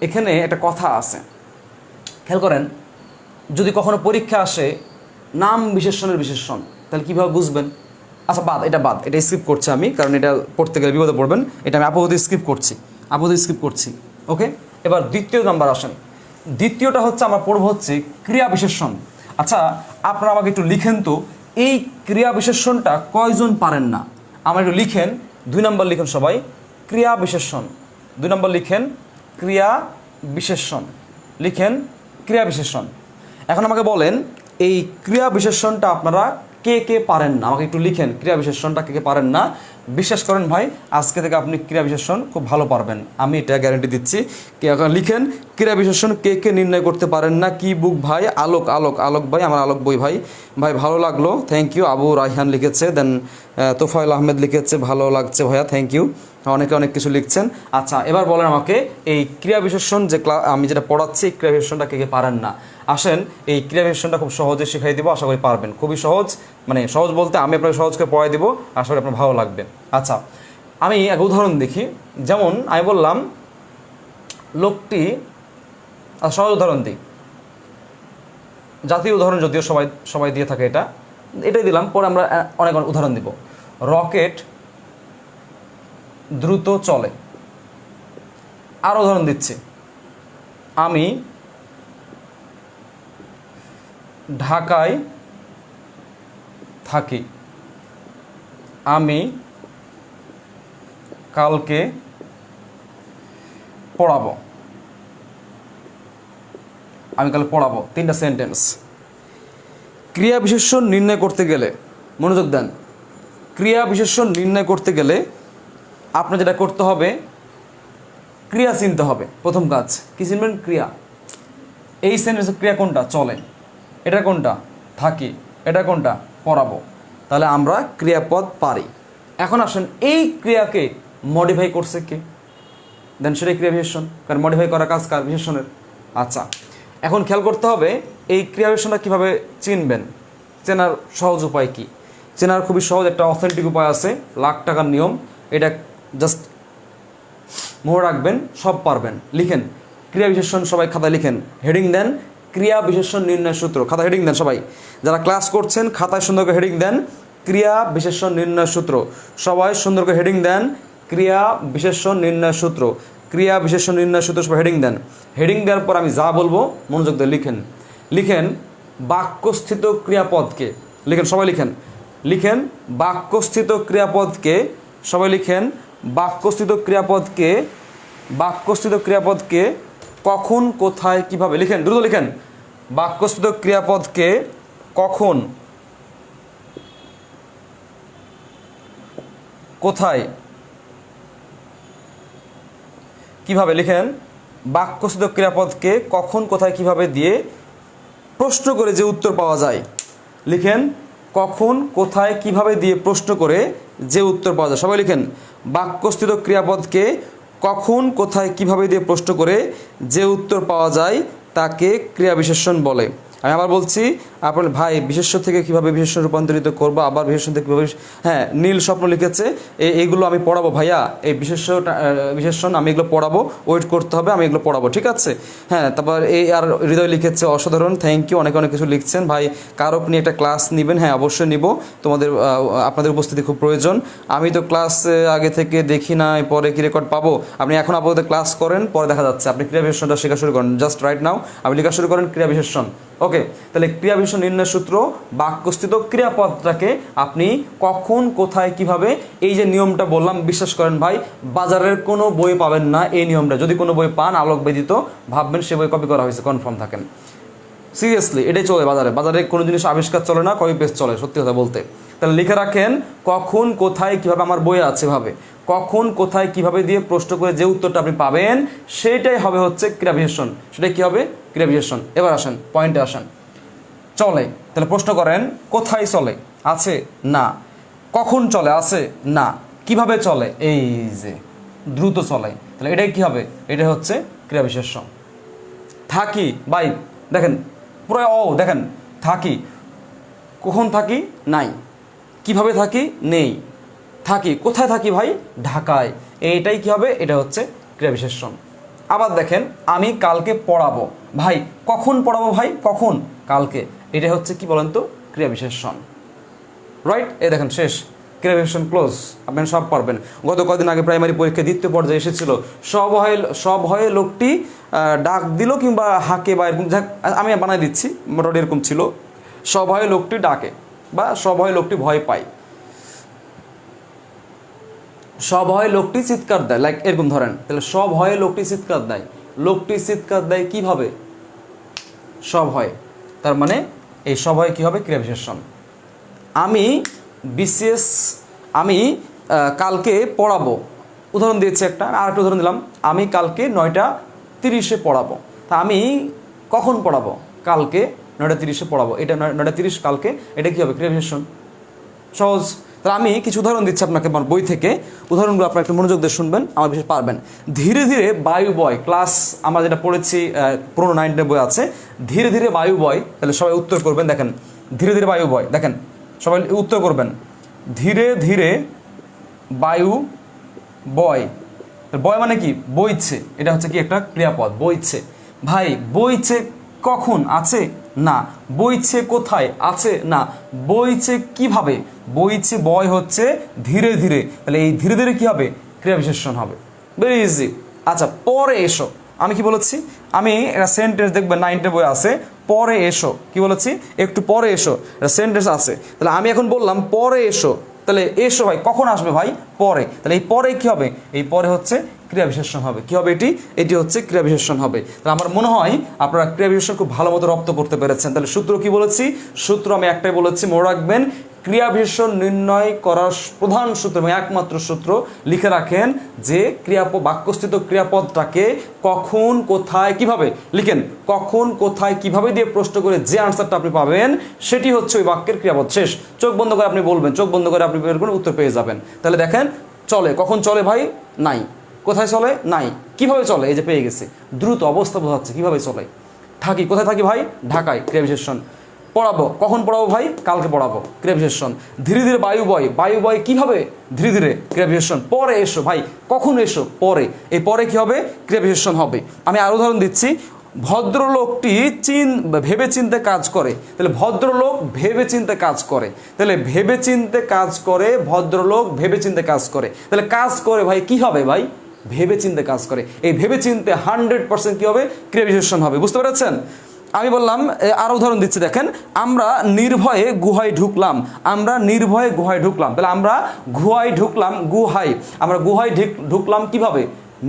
এখানে একটা কথা আছে, খেয়াল করেন। যদি কখনো পরীক্ষা আসে নাম বিশেষণের বিশেষণ, তাহলে কীভাবে বুঝবেন? আচ্ছা বাদ, এটা স্কিপ করছি আমি, কারণ এটা পড়তে গেলে বিপদে পড়বেন। এটা আমি আপাতত স্কিপ করছি, ওকে। এবার দ্বিতীয় নাম্বার আসেন। দ্বিতীয়টা হচ্ছে আমরা পড়বো হচ্ছে ক্রিয়া বিশেষণ। আচ্ছা, আপনারা আমাকে একটু লিখেন তো, এই ক্রিয়া বিশেষণটা কয়জন পারেন না? আমার একটু লিখেন। 2 নম্বর লিখেন সবাই, ক্রিয়া বিশেষণ। 2 নম্বর লিখেন ক্রিয়া বিশেষণ, লিখেন ক্রিয়া বিশেষণ। এখন আমাকে বলেন, এই ক্রিয়া বিশেষণটা আপনারা কে কে পারেন না? আমাকে একটু লিখেন, ক্রিয়া বিশেষণটা কে কে পারেন না। বিশ্বাস করেন ভাই, আজকে থেকে আপনি ক্রিয়া বিশেষণ খুব ভালো পারবেন, আমি এটা গ্যারান্টি দিচ্ছি। কে এখন লিখেন ক্রিয়া বিশেষণ কে কে নির্ণয় করতে পারেন না। কি বুক ভাই? আলোক ভাই, আমার আলোক বই ভাই ভালো লাগলো, থ্যাংক ইউ। আবু রাইহান লিখেছে, দেন তোফায়েল আহমেদ লিখেছে ভালো লাগছে ভাইয়া, থ্যাংক ইউ। অনেকে অনেক কিছু লিখছেন। আচ্ছা, এবার বলেন আমাকে, এই ক্রিয়া বিশেষণ যে আমি যেটা পড়াচ্ছি, ক্রিয়া বিশেষণটা কে কে পারেন না? আসেন, এই ক্রিয়া বিশেষণটা খুব সহজে শিখাই দিব, আশা করি পারবেন। খুবই সহজ, মানে সহজ বলতে আমি আপনাকে সহজ করে পড়াই দিব, আশা করি আপনার ভালো লাগবে। আচ্ছা, আমি এক উদাহরণ দেখি। যেমন আমি বললাম লোকটি, সহজ উদাহরণ দিই, জাতীয় উদাহরণ যদিও সবাই দিয়ে থাকে, এটাই দিলাম, পরে আমরা অনেক উদাহরণ দিব। রকেট দ্রুত চলে। আরও উদাহরণ দিচ্ছি, আমি ঢাকায় থাকি। আমি কালকে পড়াবো। 3টা সেন্টেন্স। ক্রিয়া বিশেষণ নির্ণয় করতে গেলে, মনোযোগ দেন, ক্রিয়া বিশেষণ নির্ণয় করতে গেলে আপনার যেটা করতে হবে, ক্রিয়া চিনতে হবে। প্রথম কাজ কি চিনবেন? ক্রিয়া। এই সেন্টেন্সের ক্রিয়া কোনটা? চলে। এটা কোনটা? থাকি। এটা কোনটা? পড়াবো। তাহলে আমরা ক্রিয়াপদ পারি। এখন আসেন, এই ক্রিয়াকে মডিফাই করছে কে? দেন সেটাই ক্রিয়া বিশেষণ, কারণ মডিফাই করা কাজ কার? বিশেষণের। আচ্ছা, এখন খেয়াল করতে হবে এই ক্রিয়া বিশেষণটা কীভাবে চিনবেন, চেনার সহজ উপায় কি? চেনার খুবই সহজ একটা অথেন্টিক উপায় আছে, লাখ টাকার নিয়ম। এটা জাস্ট মনে রাখবেন, সব পারবেন। লিখেন ক্রিয়া বিশেষণ, সবাই খাতায় লিখেন, হেডিং দেন ক্রিয়া বিশেষণ নির্ণয় সূত্র। খাতায় হেডিং দেন সবাই, যারা ক্লাস করছেন খাতায় সুন্দর করে হেডিং দেন ক্রিয়া বিশেষণ নির্ণয় সূত্র। সবাই সুন্দর করে হেডিং দেন ক্রিয়া বিশেষণ নির্ণয় সূত্র। ক্রিয়া বিশেষণ নির্ণয় সূত্র সবাই হেডিং দেন। হেডিং দেওয়ার পর আমি যা বলবো মনোযোগ দিয়ে লিখেন বাক্যস্থিত ক্রিয়াপদকে। সবাই লিখেন বাক্যস্থিত ক্রিয়াপদকে। সবাই লিখেন বাক্যস্থিত ক্রিয়াপদকে কখন, কোথায়, কিভাবে। লিখেন, দ্রুত লিখেন। বাক্যস্থিত ক্রিয়াপদকে কখন, কোথায়, কিভাবে। লিখেন বাক্যস্থিত ক্রিয়াপদকে কখন, কোথায়, কিভাবে দিয়ে প্রশ্ন করে যে উত্তর পাওয়া যায়। লিখেন কখন, কোথায়, কিভাবে দিয়ে প্রশ্ন করে যে উত্তর পাওয়া যায়। সবাই লিখেন বাক্যস্থিত ক্রিয়াপদকে কখন, কোথায়, কিভাবে দিয়ে প্রশ্ন করে যে উত্তর পাওয়া যায় তাকে ক্রিয়া বিশেষণ বলে। আমি আবার বলছি, আপনার ভাই বিশেষ্য থেকে কীভাবে বিশেষণ রূপান্তরিত করবো, আবার বিশেষণ থেকে কীভাবে, হ্যাঁ নীল স্বপ্ন লিখেছে, এইগুলো আমি পড়াবো ভাইয়া, এই বিশেষণ আমি এগুলো পড়াবো, ওয়েট করতে হবে, আমি এগুলো পড়াবো, ঠিক আছে? হ্যাঁ, তারপর আর হৃদয় লিখেছে অসাধারণ, থ্যাংক ইউ। অনেক কিছু লিখছেন ভাই, কারক নিয়ে একটা ক্লাস নেবেন। হ্যাঁ অবশ্যই নিব, আপনাদের উপস্থিতি খুব প্রয়োজন। আমি তো ক্লাস আগে থেকে দেখি না, পরে কি রেকর্ড পাবো? আপনি এখন আপাতত ক্লাস করেন, পরে দেখা যাচ্ছে। আপনি ক্রিয়া বিশেষণটা শেখা শুরু করেন, জাস্ট রাইট নাও আপনি লেখা শুরু করেন ক্রিয়া বিশেষণ। ওকে, তাহলে ক্রিয়া বিশেষণ নির্ণয় সূত্র, বাক্যস্থিত ক্রিয়াপদটাকে আপনি কখন, কোথায়, কিভাবে, এই যে নিয়মটা বললাম, বিশ্বাস করেন ভাই বাজারের কোনো বই পাবেন না এই নিয়মটা। যদি কোনো বই পান আলোক ব্যতীত, ভাববেন সে বই কপি করা হয়েছে, কনফার্ম থাকেন। সিরিয়াসলি এটাই চলে বাজারে, বাজারে কোনো জিনিস আবিষ্কার চলে না, কপি পেস্ট চলে, সত্যি কথা বলতে। তাহলে লিখে রাখেন কখন কোথায় কিভাবে, আমার বইয়ে আছে ভাবে, কখন কোথায় কিভাবে দিয়ে প্রশ্ন করে যে উত্তরটা আপনি পাবেন সেটাই হবে হচ্ছে ক্রিয়াবিশেষণ, সেটাই কি হবে ক্রিয়াবিশেষণ। এবার আসেন পয়েন্টে আসেন। চলে, তাহলে প্রশ্ন করেন কোথায় চলে, আছে না, কখন চলে, আছে না, কিভাবে চলে, এই যে দ্রুত চলে, তাহলে এটাই কি হবে, এটা হচ্ছে ক্রিয়াবিশেষণ। থাকি ভাই দেখেন পুরো দেখেন থাকি, কখন থাকি, নাই, কিভাবে থাকি, নেই, থাকি, কোথায় থাকি ভাই, ঢাকায়, এইটাই কি হবে, এটা হচ্ছে ক্রিয়াবিশেষণ। আবার দেখেন আমি কালকে পড়াবো, ভাই কখন পড়াবো, ভাই কখন, কালকে, এটা হচ্ছে কি বলেন তো ক্রিয়াবিশেষণ। রাইট, এই দেখেন শেষ, ক্রিয়াবিশেষণ ক্লোজ, আপনি সব পারবেন। গত কদিন আগে প্রাইমারি পরীক্ষা দ্বিতীয় পর্যায়ে এসেছিল, সভয়ে লোকটি ডাক দিল কিংবা হাঁকে বা এরকম, আমি বানাই দিচ্ছি, মোটামুটি এরকম ছিল, সভয়ে লোকটি ডাকে বা সভয়ে লোকটি ভয় পায়, সভয়ে লোকটি চিৎকার দেয়, লাইক এরকম ধরেন। তাহলে সভয়ে লোকটি চিৎকার দেয়, লোকটি চিৎকার দেয় কিভাবে, সভয়ে, তার মানে এই সভয়ে কি হবে ক্রিয়াবিশেষণ। আমি বিসিএস, আমি কালকে পড়াবো, উদাহরণ দিয়েছি একটা, আর একটা উদাহরণ দিলাম, আমি কালকে 9:30 পড়াবো, তা আমি কখন পড়াবো, কালকে 9:30 পড়াবো, এটা 9:30 কালকে, এটা কী হবে ক্রিয়াবিশেষণ। সহজ। তাহলে আমি কিছু উদাহরণ দিচ্ছি আপনাকে আমার বই থেকে, উদাহরণগুলো আপনারা একটু মনোযোগ দিয়ে শুনবেন, আমার বিশেষ পারবেন। ধীরে ধীরে বায়ু বয়, ক্লাস আমরা যেটা পড়েছি পুরোনো 9-এর বই আছে, ধীরে ধীরে বায়ু বয়, তাহলে সবাই উত্তর করবেন, দেখেন ধীরে ধীরে বায়ু বয়, দেখেন সবাই উত্তর করবেন, ধীরে ধীরে বায়ু বয়, বয় মানে কি, বইছে, এটা হচ্ছে কি একটা ক্রিয়াপদ, বইছে। ভাই বইছে কখন, আছে না, বইছে কোথায়, আছে না, বইছে কিভাবে, বইছে বয় হচ্ছে ধীরে ধীরে, তাহলে এই ধীরে ধীরে কি হবে ক্রিয়াবিশেষণ হবে, ভেরি ইজি। আচ্ছা পরে এসো, আমি কি বলেছি, আমি একটা সেন্টেন্স দেখবেন 9-এর বই আছে, পরে এসো, কি বলেছি, একটু পরে এসো, একটা সেন্টেন্স আছে, তাহলে আমি এখন বললাম পরে এসো, তাহলে এসো ভাই কখন আসবে ভাই, পরে, তাহলে এই পরে কি হবে, এই পরে হচ্ছে ক্রিয়াবিশেষণ হবে, কি হবে এটি হচ্ছে ক্রিয়াবিশেষণ হবে। তাহলে আমার মনে হয় আপনারা ক্রিয়াবিশেষণ খুব ভালো মতো রপ্ত করতে পেরেছেন। তাহলে সূত্র কি বলেছি, সূত্র আমি একটাই বলেছি, মনে রাখবেন, ক্রিয়াবিশেষণ নির্ণয় করার প্রধান সূত্র এবং একমাত্র সূত্র লিখে রাখেন যে বাক্যস্থিত ক্রিয়াপদটাকে কখন কোথায় কিভাবে লিখেন, কখন কোথায় কিভাবে দিয়ে প্রশ্ন করে যে আনসারটা আপনি পাবেন সেটি হচ্ছে ওই বাক্যের ক্রিয়াপদ। শেষ, চোখ বন্ধ করে আপনি বলবেন, চোখ বন্ধ করে আপনি বের করে উত্তর পেয়ে যাবেন। তাহলে দেখেন চলে, কখন চলে ভাই, নাই, কোথায় চলে, নাই, কিভাবে চলে, এই যে পেয়ে গেছি, দ্রুত অবস্থা বোঝাচ্ছে কিভাবে চলে, থাকি, কোথায় থাকি ভাই, ঢাকায়, ক্রিয়াবিশেষণ। পড়াবো, কখন পড়াবো ভাই, কালকে পড়াবো, ক্রিয়াবিশেষণ। ধীরে ধীরে বায়ু বয়, বায়ু বয় কিভাবে, ধীরে ধীরে, ক্রিয়াবিশেষণ। পরে এসো ভাই, কখন এসো, পরে, এই পরে কি হবে ক্রিয়াবিশেষণ হবে। আমি আরো উদাহরণ দিচ্ছি, ভদ্রলোকটি ভেবে চিন্তে কাজ করে, তাহলে ভদ্রলোক ভেবে চিন্তে কাজ করে, তাহলে ভেবে চিন্তে কাজ করে, ভদ্রলোক ভেবে চিন্তে কাজ করে, তাহলে কাজ করে ভাই কি হবে ভাই, ভেবে চিন্তে কাজ করে, এই ভেবে চিন্তে 100% কি হবে ক্রিয়াবিশেষণ হবে, বুঝতে পেরেছেন। আমি বললাম আরো উদাহরণ দিচ্ছি, দেখেন আমরা নির্ভয়ে গুহায় ঢুকলাম, আমরা নির্ভয়ে গুহায় ঢুকলাম, তাহলে আমরা গুহায় ঢুকলাম, গুহায়, আমরা গুহায় ঢুকলাম কিভাবে,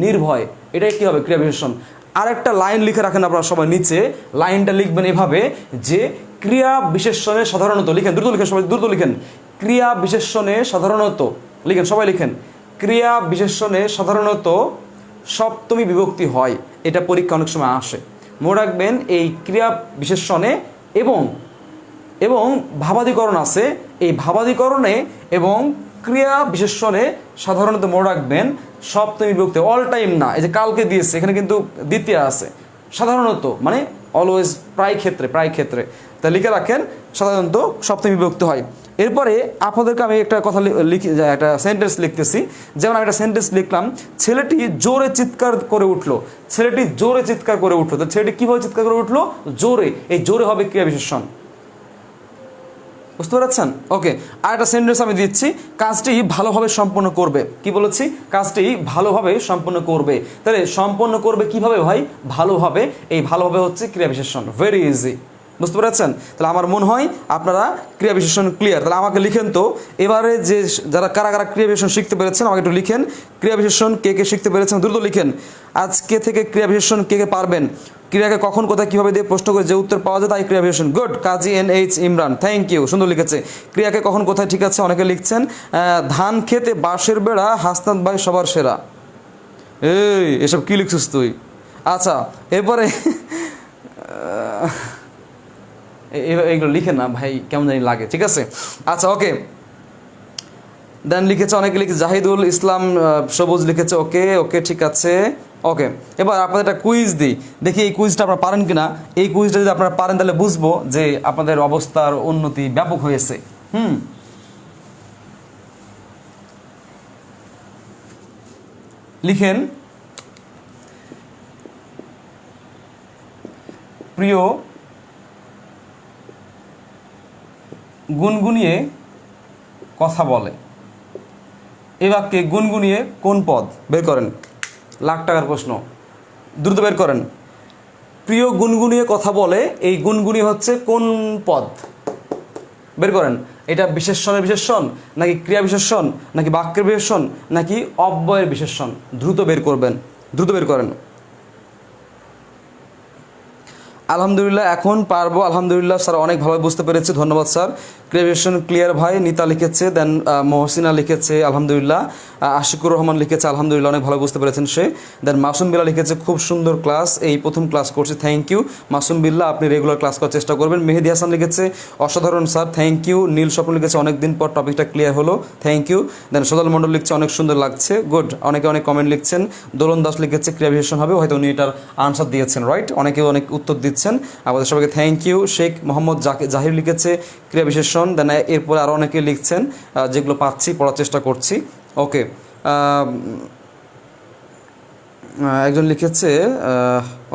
নির্ভয়, এটাই কি হবে ক্রিয়াবিশেষণ। আর একটা লাইন লিখে রাখেন আপনারা সবাই, নিচে লাইনটা লিখবেন এভাবে যে ক্রিয়া বিশেষণে সাধারণত, লিখেন দ্রুত লিখেন সবাই, দ্রুত লিখেন, ক্রিয়া বিশেষণে সাধারণত, লিখেন সবাই লিখেন, ক্রিয়া বিশেষণে সাধারণত সপ্তমী বিভক্তি হয়, এটা পরীক্ষা অনেক সময় আসে, মনে রাখবেন। এই ক্রিয়া বিশেষণে এবং ভাবাদিকরণ আছে, এই ভাবাদিকরণে এবং ক্রিয়া বিশেষণে সাধারণত মনে রাখবেন সপ্তমী বিভক্তি, অল টাইম না, এই যে কালকে দিয়েছে এখানে কিন্তু দ্বিতীয় আছে, সাধারণত মানে অলওয়েজ, প্রায় ক্ষেত্রে, তা লিখে রাখেন সাধারণত সপ্তমী বিভক্তি হয়। এরপরে আপনাদেরকে আমি একটা কথা একটা সেন্টেন্স লিখতেছি, যেমন আমি একটা সেন্টেন্স লিখলাম, ছেলেটি জোরে চিৎকার করে উঠলো, ছেলেটি জোরে চিৎকার করে উঠলো, তো ছেলেটি কীভাবে চিৎকার করে উঠলো, জোরে, এই জোরে হবে ক্রিয়া বিশেষণ, বুঝতে পারছেন। ওকে, আর একটা সেন্টেন্স আমি দিচ্ছি, কাজটি ভালোভাবে সম্পন্ন করবে, কি বলেছি, কাজটি ভালোভাবে সম্পন্ন করবে, তাহলে সম্পন্ন করবে কিভাবে ভাই, ভালোভাবে, এই ভালোভাবে হচ্ছে ক্রিয়া বিশেষণ, ভেরি ইজি, বুঝতে পেরেছেন? তাহলে আমার মনে হয় আপনারা ক্রিয়া বিশেষণ ক্লিয়ার। তাহলে আমাকে লিখেন তো এবারে যে যারা কারা কারা ক্রিয়া বিশেষণ শিখতে পেরেছেন আমাকে একটু লিখেন। ক্রিয়া বিশেষণ কে কে শিখতে পেরেছেন দ্রুত লিখেন। আজকে থেকে ক্রিয়া বিশেষণ কে কে পারবেন, ক্রিয়াকে কখন কোথায় কীভাবে দিয়ে প্রশ্ন করে যে উত্তর পাওয়া যায় তাই ক্রিয়া বিশেষণ। Good, Kazi NH Imran, thank you, সুন্দর লিখেছে। ক্রিয়াকে কখন কোথায়, ঠিক আছে, অনেকে লিখছেন। ধান খেতে বাঁশের বেড়া, হাসনাত ভাই সবার সেরা। এই এসব কী লিখছিস তুই? আচ্ছা এরপরে এইগুলো লিখে না ভাই, কেমন জানি লাগে, ঠিক আছে। আচ্ছা ওকে, দেন লিখেছে অনেকে, লিখেছে জাহিদুল ইসলাম সবুজ লিখেছে, ওকে ওকে ঠিক আছে ওকে। এবার আপনাদের একটা কুইজ দিই, দেখি এই কুইজটা আপনারা পারেন কিনা। এই কুইজটা যদি আপনারা পারেন তাহলে বুঝবো যে আপনাদের অবস্থার উন্নতি ব্যাপক হয়েছে। লিখেন, প্রিয় গুনগুনিয়ে কথা বলে, এ বাক্যে গুনগুনিয়ে কোন পদ? বের করেন, লাখ টাকার প্রশ্ন, দ্রুত বের করেন। প্রিয় গুনগুনিয়ে কথা বলে, এই গুনগুনি হচ্ছে কোন পদ? বের করেন। এটা বিশেষণের বিশেষণ নাকি ক্রিয়া বিশেষণ নাকি বাক্যের বিশেষণ নাকি অব্যয়ের বিশেষণ? দ্রুত বের করবেন, দ্রুত বের করেন। আলহামদুলিল্লাহ, এখন পারবো। আলহামদুলিল্লাহ স্যার, অনেক ভালো বুঝতে পেরেছি, ধন্যবাদ স্যার। ক্রিয়েশন ক্লিয়ার ভাই, নিতা লিখেছে, দেন মহসিনা লিখেছে আলহামদুলিল্লাহ, আশিকুর রহমান লিখেছে আলহামদুলিল্লাহ, অনেক ভালো বুঝতে পেরেছেন সে। দেন মাসুম বিল্লাহ লিখেছে খুব সুন্দর ক্লাস, এই প্রথম ক্লাস করছি, থ্যাংক ইউ মাসুম বিল্লাহ, আপনি রেগুলার ক্লাস করার চেষ্টা করবেন। মেহেদি হাসান লিখেছে অসাধারণ স্যার, থ্যাংক ইউ। নীল স্বপ্ন লিখেছে অনেকদিন পর টপিকটা ক্লিয়ার হলো, থ্যাংক ইউ। দেন সদল মণ্ডল লিখছে অনেক সুন্দর লাগছে, গুড। অনেকে অনেক কমেন্ট লিখছেন। দোলন দাস লিখেছে ক্রিয়া বিশেষণ হবে, হয়তো উনি এটার আনসার দিয়েছেন, রাইট। অনেকে অনেক উত্তর দিচ্ছেন, আমাদের সবাইকে থ্যাংক ইউ। শেখ মোহাম্মদ জাহির লিখেছে ক্রিয়া বিশেষণ। দেন এরপরে আরও অনেকে লিখছেন, যেগুলো পাচ্ছি পড়ার চেষ্টা করছি, ওকে। একজন লিখেছে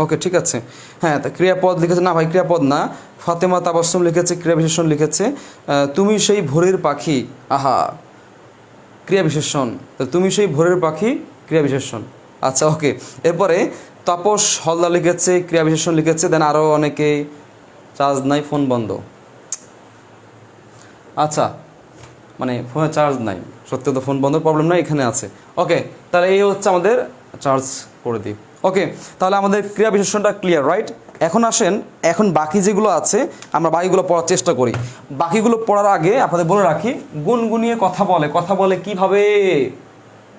ওকে ঠিক আছে, হ্যাঁ ক্রিয়াপদ লিখেছে, না ভাই ক্রিয়াপদ না। ফাতেমা তাবাসসুম লিখেছে ক্রিয়া বিশেষণ লিখেছে, তুমি সেই ভোরের পাখি, আহা ক্রিয়া বিশেষণ, তুমি সেই ভোরের পাখি ক্রিয়া বিশেষণ। আচ্ছা ওকে, এরপরে তাপস হলদার লিখেছে ক্রিয়া বিশেষণ লিখেছে। দেন আরও অনেকে, চার্জ নাই, ফোন বন্ধ। আচ্ছা, মানে ফোনে চার্জ নাই, সত্যি তো ফোন বন্ধ, প্রবলেম নাই, এখানে আছে, ওকে। তাহলে এই হচ্ছে আমাদের, চার্জ করে দিই, ওকে। তাহলে আমাদের ক্রিয়া বিশেষণটা ক্লিয়ার, রাইট। এখন আসেন, এখন বাকি যেগুলো আছে আমরা বাকিগুলো পড়ার চেষ্টা করি। বাকিগুলো পড়ার আগে আপনাদের বলে রাখি, গুনগুনিয়ে কথা বলে, কথা বলে কিভাবে?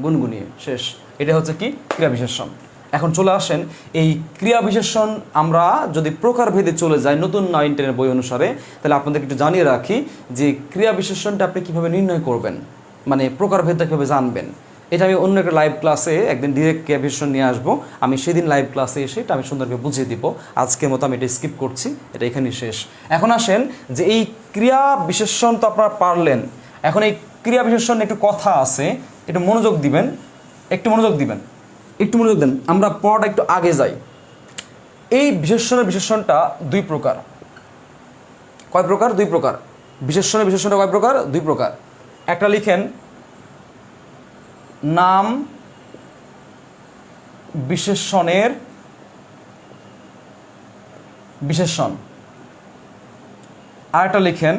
গুনগুনিয়ে, শেষ। এটা হচ্ছে কি? ক্রিয়া বিশেষণ। এখন চলে আসেন এই ক্রিয়া বিশেষণ, আমরা যদি প্রকারভেদে চলে যাই নতুন 9-10 বই অনুসারে, তাহলে আপনাদেরকে একটু জানিয়ে রাখি যে ক্রিয়া বিশেষণটা আপনি কীভাবে নির্ণয় করবেন, মানে প্রকারভেদটা কীভাবে জানবেন। এটা আমি অন্য একটা লাইভ ক্লাসে একদিন ডিরেক্ট ক্রিয়া বিশেষণ নিয়ে আসবো, আমি সেদিন লাইভ ক্লাসে এসে এটা আমি সুন্দরভাবে বুঝিয়ে দিব। আজকের মতো আমি এটা স্কিপ করছি, এটা এখানেই শেষ। এখন আসেন যে এই ক্রিয়া বিশেষণ তো আপনারা পারলেন, এখন এই ক্রিয়া বিশেষণ একটু কথা আছে, একটু মনোযোগ দিবেন, একটু মনোযোগ দিবেন, একটু মনোযোগ দেন। আমরা পড়াটা একটু আগে যাই। এই বিশেষণের বিশেষণটা দুই প্রকার। কয় প্রকার? দুই প্রকার। বিশেষণের বিশেষণটা কয় প্রকার? দুই প্রকার। একটা লিখেন, নাম বিশেষণের বিশেষণ। আরেকটা লিখেন,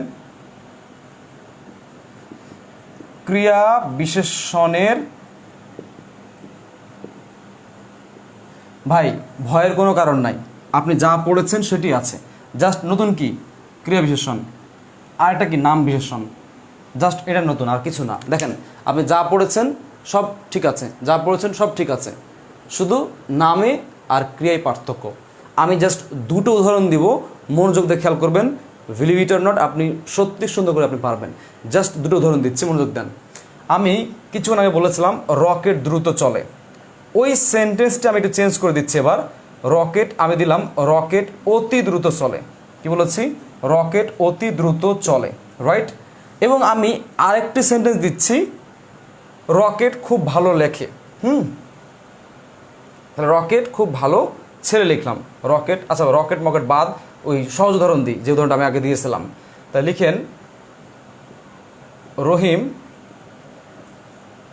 ক্রিয়া বিশেষণের। ভাই ভয়ের কোনো কারণ নাই, আপনি যা পড়েছেন সেটি আছে, জাস্ট নতুন কি? ক্রিয়া বিশেষণ। আর একটা কি? নাম বিশেষণ। জাস্ট এটা নতুন, আর কিছু না। দেখেন আপনি যা পড়েছেন সব ঠিক আছে, যা পড়েছেন সব ঠিক আছে, শুধু নামে আর ক্রিয়ায় পার্থক্য। আমি জাস্ট দুটো উদাহরণ দিব, মনোযোগ দিয়ে খেয়াল করবেন, বিলিভ ইট অর নট, আপনি সত্যি সুন্দর করে আপনি পারবেন। জাস্ট দুটো উদাহরণ দিচ্ছি, মনোযোগ দেন। আমি কিছুক্ষণ আগে বলেছিলাম রকেট দ্রুত চলে, ওই সেন্টেন্সটা আমি একটু চেঞ্জ করে দিচ্ছি এবার। রকেট, আমি দিলাম রকেট অতি দ্রুত চলে। কি বলেছি? রকেট অতি দ্রুত চলে, রাইট। এবং আমি আরেকটি সেন্টেন্স দিচ্ছি, রকেট খুব ভালো লেখে। তাহলে রকেট খুব ভালো ছেলে লিখলাম, রকেট। আচ্ছা রকেট মকেট বাদ, ওই সহজ উদাহরণ দিই, যে উদাহরণটা আমি আগে দিয়েছিলাম। তাই লিখেন রহিম,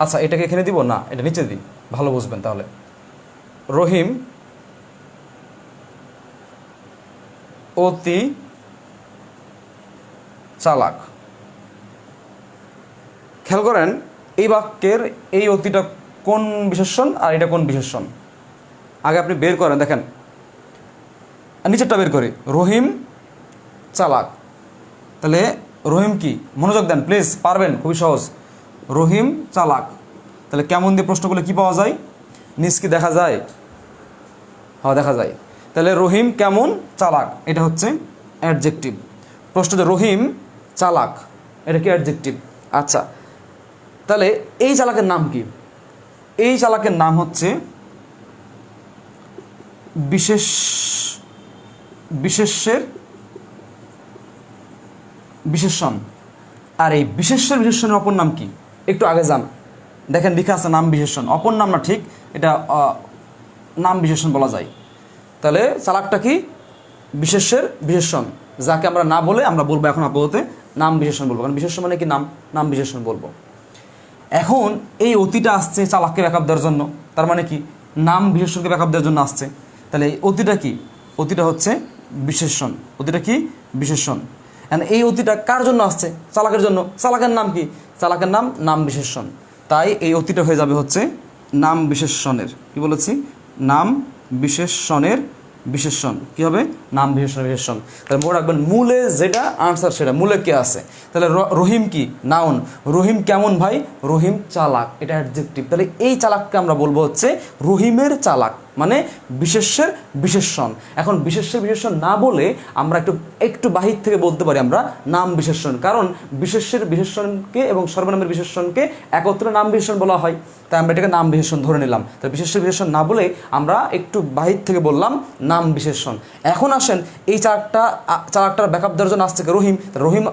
আচ্ছা এটাকে এখানে দিব না, এটা নিচে দিই, ভালো বুঝবেন তাহলে। রহিম অতি চালাক। খেয়াল করেন এই বাক্যের এই অতিটা কোন বিশেষণ আর এটা কোন বিশেষণ, আগে আপনি বের করেন। দেখেন নিচেরটা বের করি, রহিম চালাক। তাহলে রহিম কি, মনোযোগ দেন প্লিজ, পারবেন, খুবই সহজ। রহিম চালাক, তাহলে কেমন দিয়ে প্রশ্ন করলে কী পাওয়া যায়, নিচ কি দেখা যায়? হ্যাঁ দেখা যায়। তাহলে রহিম কেমন চালাক, এটা হচ্ছে অ্যাডজেক্টিভ। প্রশ্ন যে রহিম চালাক, এটা কি অ্যাডজেক্টিভ? আচ্ছা, তাহলে এই চালাকের নাম কি? এই চালাকের নাম হচ্ছে বিশেষ্যের বিশেষণ। আর এই বিশেষ্যের বিশেষণের অপর নাম কি? একটু আগে যান, দেখেন লেখা আছে নাম বিশেষণ, অপর নাম না, ঠিক এটা নাম বিশেষণ বলা যায়। তাহলে চালাকটা কি? বিশেষ্যের বিশেষণ, যাকে আমরা না বলে আমরা বলবো এখন আপাতত নাম বিশেষণ বলবো, কারণ বিশেষণ মানে কি নাম, নাম বিশেষণ বলবো। এখন এই অতিটা আসছে চালাককে ব্যাকআপ দেওয়ার জন্য, তার মানে কি নাম বিশেষণকে ব্যাকআপ দেওয়ার জন্য আসছে। তাহলে এই অতিটা কি? অতিটা হচ্ছে বিশেষণ। অতিটা কি? বিশেষণ। এই অতিটা কার জন্য আসছে? চালাকের জন্য। চালাকের নাম কি? চালাকের নাম নাম বিশেষণ। তাই এই অতিটা হয়ে যাবে হচ্ছে নাম বিশেষণের, কি বলেছি, নাম বিশেষণের বিশেষণ। কী হবে? নাম বিশেষণ বিশেষণ। তাহলে মনে রাখবেন মূলে যেটা আনসার সেটা, মূলে কে আছে। তাহলে রহিম কি? নাউন। রহিম কেমন ভাই? রহিম চালাক, এটা অ্যাডজেক্টিভ। তাহলে এই চালাককে আমরা বলবো হচ্ছে রহিমের চালাক, মানে বিশেষ্যের বিশেষণ। এখন বিশেষ্যের বিশেষণ না বলে আমরা একটু বাহির থেকে বলতে পারি আমরা নাম বিশেষণ, কারণ বিশেষ্যের বিশেষণকে এবং সর্বনামের বিশেষণকে একত্রে নাম বিশেষণ বলা হয়, তাই আমরা এটাকে নাম বিশেষণ ধরে নিলাম। তাই বিশেষ্যের বিশেষণ না বলে আমরা একটু বাহির থেকে বললাম নাম বিশেষণ। এখন আসেন এই চালাকটার ব্যাকআপ দেওয়ার জন্য আসছে রহিম।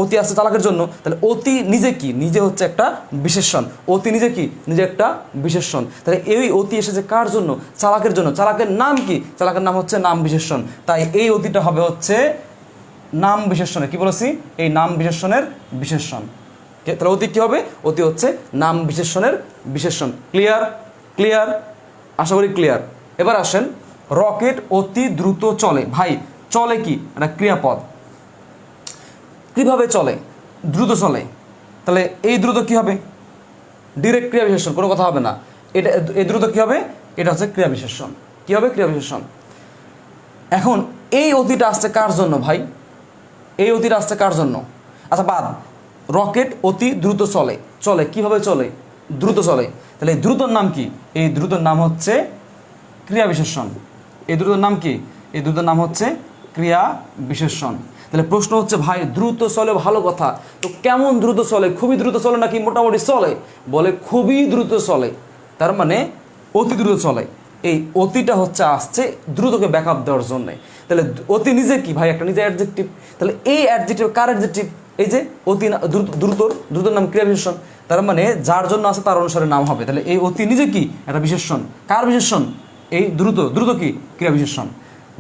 অতি আসছে চালাকের জন্য। তাহলে অতি নিজে কি? নিজে হচ্ছে একটা বিশেষণ। অতি নিজে কি? নিজে একটা বিশেষণ। তাহলে এই অতি এসেছে কার জন্য? চালাকের জন্য। চালাকের নাম কি? চালাকের নাম হচ্ছে নাম বিশেষণ। তাই এই অতিটা হবে হচ্ছে নাম বিশেষণের, কি বলেছি, এই নাম বিশেষণের বিশেষণ। তাহলে অতি কী হবে? অতি হচ্ছে নাম বিশেষণের বিশেষণ। ক্লিয়ার? ক্লিয়ার, আশা করি ক্লিয়ার। এবার আসেন, রকেট অতি দ্রুত চলে। ভাই চলে কি? এটা ক্রিয়াপদ। কীভাবে চলে? দ্রুত চলে। তাহলে এই দ্রুত কী হবে? ডিরেক্ট ক্রিয়া বিশেষণ, কোনো কথা হবে না। এটা এই দ্রুত কী হবে? এটা হচ্ছে ক্রিয়া বিশেষণ। কী হবে? ক্রিয়া বিশেষণ। এখন এই অতিটা আসছে কার জন্য ভাই? এই অতিটা আসছে কার জন্য? আচ্ছা বাদ, রকেট অতি দ্রুত চলে। চলে কীভাবে চলে? দ্রুত চলে। তাহলে এই দ্রুতর নাম কি? এই দ্রুতর নাম হচ্ছে ক্রিয়া বিশেষণ। এই দ্রুতর নাম কি? এই দ্রুতর নাম হচ্ছে ক্রিয়া বিশেষণ। তাহলে প্রশ্ন হচ্ছে ভাই দ্রুত চলে, ভালো কথা, তো কেমন দ্রুত চলে? খুবই দ্রুত চলে নাকি মোটামুটি চলে? বলে খুবই দ্রুত চলে, তার মানে অতি দ্রুত চলে। এই অতিটা হচ্ছে আসছে দ্রুতকে ব্যাকআপ দেওয়ার জন্যে। তাহলে অতি নিজে কি ভাই? একটা নিজে অ্যাডজেক্টিভ। তাহলে এই অ্যাডজেক্টিভ কার অ্যাডজেক্টিভ? এই যে অতি, দ্রুতর নাম ক্রিয়া বিশেষণ, তার মানে যার জন্য আছে তার অনুসারে নাম হবে। তাহলে এই অতি নিজে কি? একটা বিশেষণ। কার বিশেষণ? এই দ্রুত কি? ক্রিয়া বিশেষণ।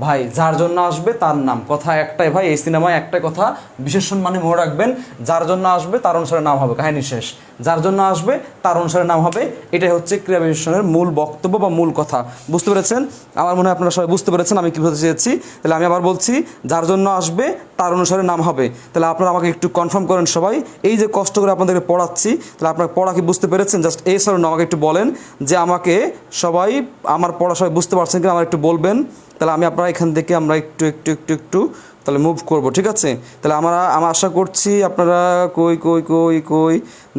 ভাই যার জন্য আসবে তার নাম, কথা একটাই ভাই, এই সিনেমায় একটাই কথা, বিশেষণ মানে মনে রাখবেন যার জন্য আসবে তার অনুসারে নাম হবে, কাহিনী শেষ। যার জন্য আসবে তার অনুসারে নাম হবে, এটাই হচ্ছে ক্রিয়া বিশেষণের মূল বক্তব্য বা মূল কথা। বুঝতে পেরেছেন? আমার মনে হয় আপনারা সবাই বুঝতে পেরেছেন আমি কী বলতে চেয়েছি। তাহলে আমি আবার বলছি, যার জন্য আসবে তার অনুসারে নাম হবে। তাহলে আপনারা আমাকে একটু কনফার্ম করেন সবাই, এই যে কষ্ট করে আপনাদেরকে পড়াচ্ছি, তাহলে আপনারা পড়া কি বুঝতে পেরেছেন? জাস্ট এই স্যার আমাকে একটু বলেন যে আমাকে সবাই আমার পড়া সবাই বুঝতে পারছেন কিনা আমার একটু বলবেন। তাহলে আপনারা এখান থেকে আমরা একটু তাহলে মুভ করব, ঠিক আছে? তাহলে আমরা আশা করছি আপনারা কই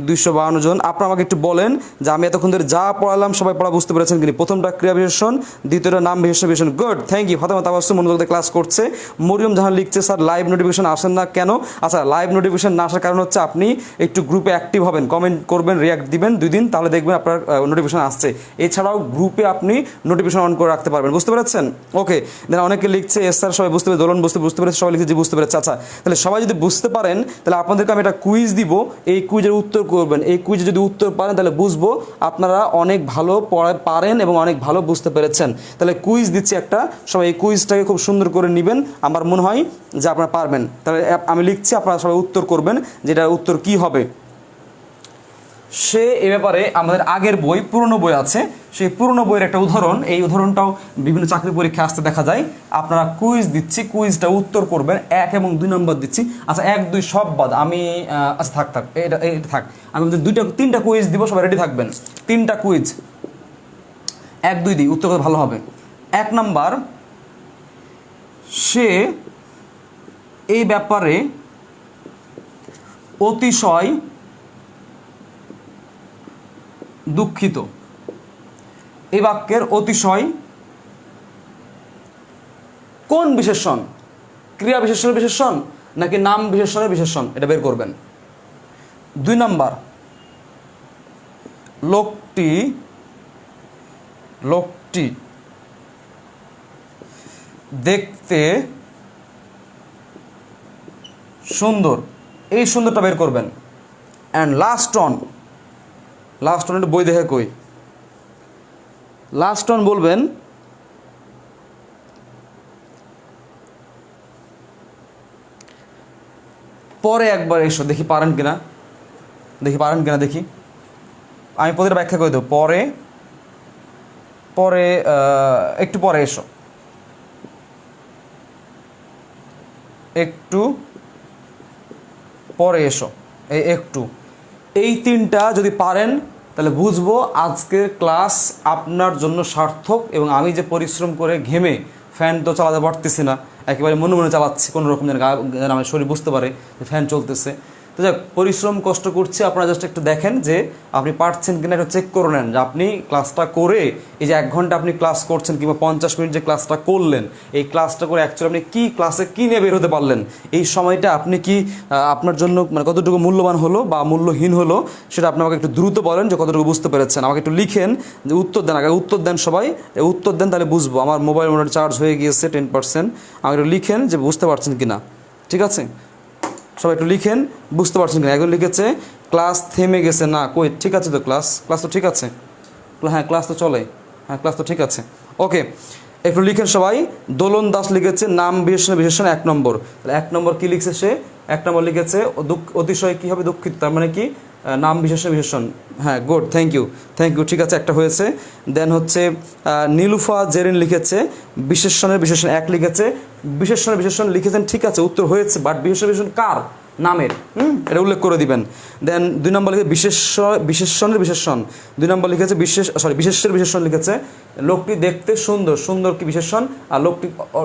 252 জন। আপনারা আমাকে একটু বলেন যে আমি এতক্ষণ ধরে যা পড়ালাম সবাই পড়া বুঝতে পেরেছেন কিনা? প্রথমটা ক্রিয়া বিশেষণ, দ্বিতীয়টা নাম বিশেষণ। Good, thank you. Fatema Tabassum মনোযোগ দিয়ে ক্লাস করছে। মরিয়ম জাহান লিখছে স্যার লাইভ নোটিফিকেশন আসেন না কেন? আচ্ছা, লাইভ নোটিফিকেশন না আসার কারণ হচ্ছে আপনি একটু গ্রুপে অ্যাক্টিভ হবেন, কমেন্ট করবেন, রিয়াক্ট দিবেন 2 দিন, তাহলে দেখবেন আপনার নোটিফিকেশন আসছে। এছাড়াও গ্রুপে আপনি নোটিফিকেশন অন করে রাখতে পারবেন। বুঝতে পেরেছেন? ওকে, দেন অনেকে লিখছে এস স্যার সবাই বুঝতে পেরে, দোলন বুঝতে পেরেছে, সবাই লিখছে যে বুঝতে পেরেছে। আচ্ছা, তাহলে সবাই যদি বুঝতে পারেন তাহলে আপনাদেরকে আমি একটা কুইজ দিব, এই কুইজের উত্তর করবেন। এই কুইজে যদি উত্তর পারেন তাহলে বুঝবো আপনারা অনেক ভালো পারেন এবং অনেক ভালো বুঝতে পেরেছেন। তাহলে কুইজ দিচ্ছি একটা, সবাই এই কুইজটাকে খুব সুন্দর করে নেবেন, আমার মনে হয় যে আপনারা পারবেন। তাহলে আমি লিখছি, আপনারা সবাই উত্তর করবেন যেটার উত্তর কি হবে। সে এ ব্যাপারে আমাদের আগের বই, পুরনো বই আছে, সেই পুরনো বইয়ের একটা উদাহরণ, এই উদাহরণটাও বিভিন্ন চাকরি পরীক্ষা আসতে দেখা যায়। আপনারা কুইজ দিচ্ছি, কুইজটা উত্তর করবেন, 1 এবং 2 নম্বর দিচ্ছি। আচ্ছা 1 2 সব বাদ, আমি আচ্ছা থাক এটা থাক, আমি 3টা কুইজ দিব, সবাই রেডি থাকবেন। 3টা কুইজ 1 2 দিই, উত্তর করতে ভালো হবে। 1 নাম্বার, সে এই ব্যাপারে অতিশয় দুঃখিত। এই বাক্যের অতিশয় কোন বিশেষণ? ক্রিয়া বিশেষণের বিশেষণ নাকি নাম বিশেষণের বিশেষণ, এটা বের করবেন। 2 নাম্বার, লোকটি দেখতে সুন্দর, এই সুন্দরটা বের করবেন। অ্যান্ড লাস্ট অন একটু বই দেখে কই, লাস্ট অন বলবেন পরে একবার এসো, দেখি পারেন কিনা, দেখি আমি প্রতিটা ব্যাখ্যা করে দেবো। পরে একটু পরে এসো, একটু পরে এসো, এই 3টা যদি পারেন তাহলে বুঝবো আজকের ক্লাস আপনার জন্য সার্থক। এবং আমি যে পরিশ্রম করে ঘেমে, ফ্যান তো চালাতে পারতেছি না, একেবারে মনে মনে চালাচ্ছি, কোনো রকম যেন আমার শরীর বুঝতে পারে যে ফ্যান চলতেছে। তো যাক, পরিশ্রম কষ্ট করছি, আপনারা জাস্ট একটু দেখেন যে আপনি পারছেন কিনা, একটু চেক করে নেন যে আপনি ক্লাসটা করে, এই যে 1 ঘন্টা আপনি ক্লাস করছেন কিংবা 50 মিনিট যে ক্লাসটা করলেন, এই ক্লাসটা করে অ্যাকচুয়ালি আপনি কী ক্লাসে কী নিয়ে বের হতে পারলেন, এই সময়টা আপনি কি আপনার জন্য মানে কতটুকু মূল্যবান হলো বা মূল্যহীন হলো, সেটা আপনি আমাকে একটু দ্রুত বলেন যে কতটুকু বুঝতে পেরেছেন। আমাকে একটু লিখেন যে উত্তর দেন, আগে উত্তর দেন সবাই, উত্তর দেন, তাহলে বুঝবো। আমার মোবাইল চার্জ হয়ে গিয়েছে 10%, আমাকে একটু লিখেন যে বুঝতে পারছেন কিনা, ঠিক আছে? সবাই একটু লিখেন বুঝতে পারছেন কিনা। একজন লিখেছে ক্লাস থেমে গেছে, না কই, ঠিক আছে তো, ক্লাস তো ঠিক আছে, হ্যাঁ ক্লাস তো চলে, হ্যাঁ ক্লাস তো ঠিক আছে, ওকে। একটু লিখেন সবাই। দোলন দাস লিখেছে নাম বিশেষণ 1 নম্বর। তাহলে 1 নম্বর কী লিখছে সে? 1 নম্বর লিখেছে অতিশয় কী হবে, দুঃখিত, তার মানে কি নাম বিশেষণ। হ্যাঁ গুড, থ্যাংক ইউ, ঠিক আছে, একটা হয়েছে। দেন হচ্ছে নীলুফা জেরিন লিখেছে বিশেষণ 1 লিখেছে, বিশেষণ লিখেছেন, ঠিক আছে, উত্তর হয়েছে, বাট বিশেষণ কার? নামের, এটা উল্লেখ করে দিবেন। দেন 2 নম্বর লিখে বিশেষণের বিশেষণ, 2 নম্বর লিখেছে বিশেষের বিশেষণ লিখেছে লোকটি দেখতে সুন্দর কি বিশেষণ, আর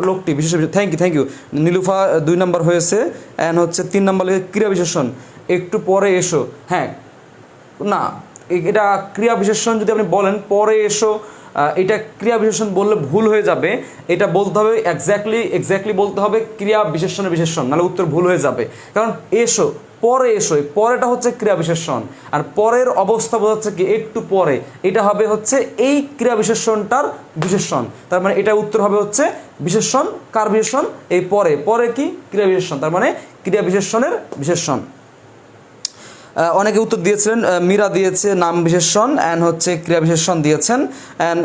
লোকটি বিশেষ। থ্যাংক ইউ নীলুফা, 2 নম্বর হয়েছে। অ্যান্ড হচ্ছে 3 নম্বর লিখে ক্রিয়া বিশেষণ, একটু পরে এসো। হ্যাঁ না, এটা ক্রিয়া বিশেষণ যদি আপনি বলেন পরে এসো, এটা ক্রিয়া বিশেষণ বললে ভুল হয়ে যাবে। এটা বলতে হবে এক্স্যাক্টলি বলতে হবে ক্রিয়া বিশেষণের বিশেষণ, নাহলে উত্তর ভুল হয়ে যাবে। কারণ এসো, পরে এসো, পরেটা হচ্ছে ক্রিয়া বিশেষণ, আর পরের অবস্থা বোঝাচ্ছে কি একটু পরে, এটা হবে হচ্ছে এই ক্রিয়া বিশেষণটার বিশেষণ। তার মানে এটা উত্তর হবে হচ্ছে বিশেষণ, কার বিশেষণ? এই পরে কি ক্রিয়া বিশেষণ, তার মানে ক্রিয়া বিশেষণের বিশেষণ। অনেকে উত্তর দিয়েছিলেন, মীরা দিয়েছে নাম বিশেষণ অ্যান্ড হচ্ছে ক্রিয়া বিশেষণ দিয়েছেন। অ্যান্ড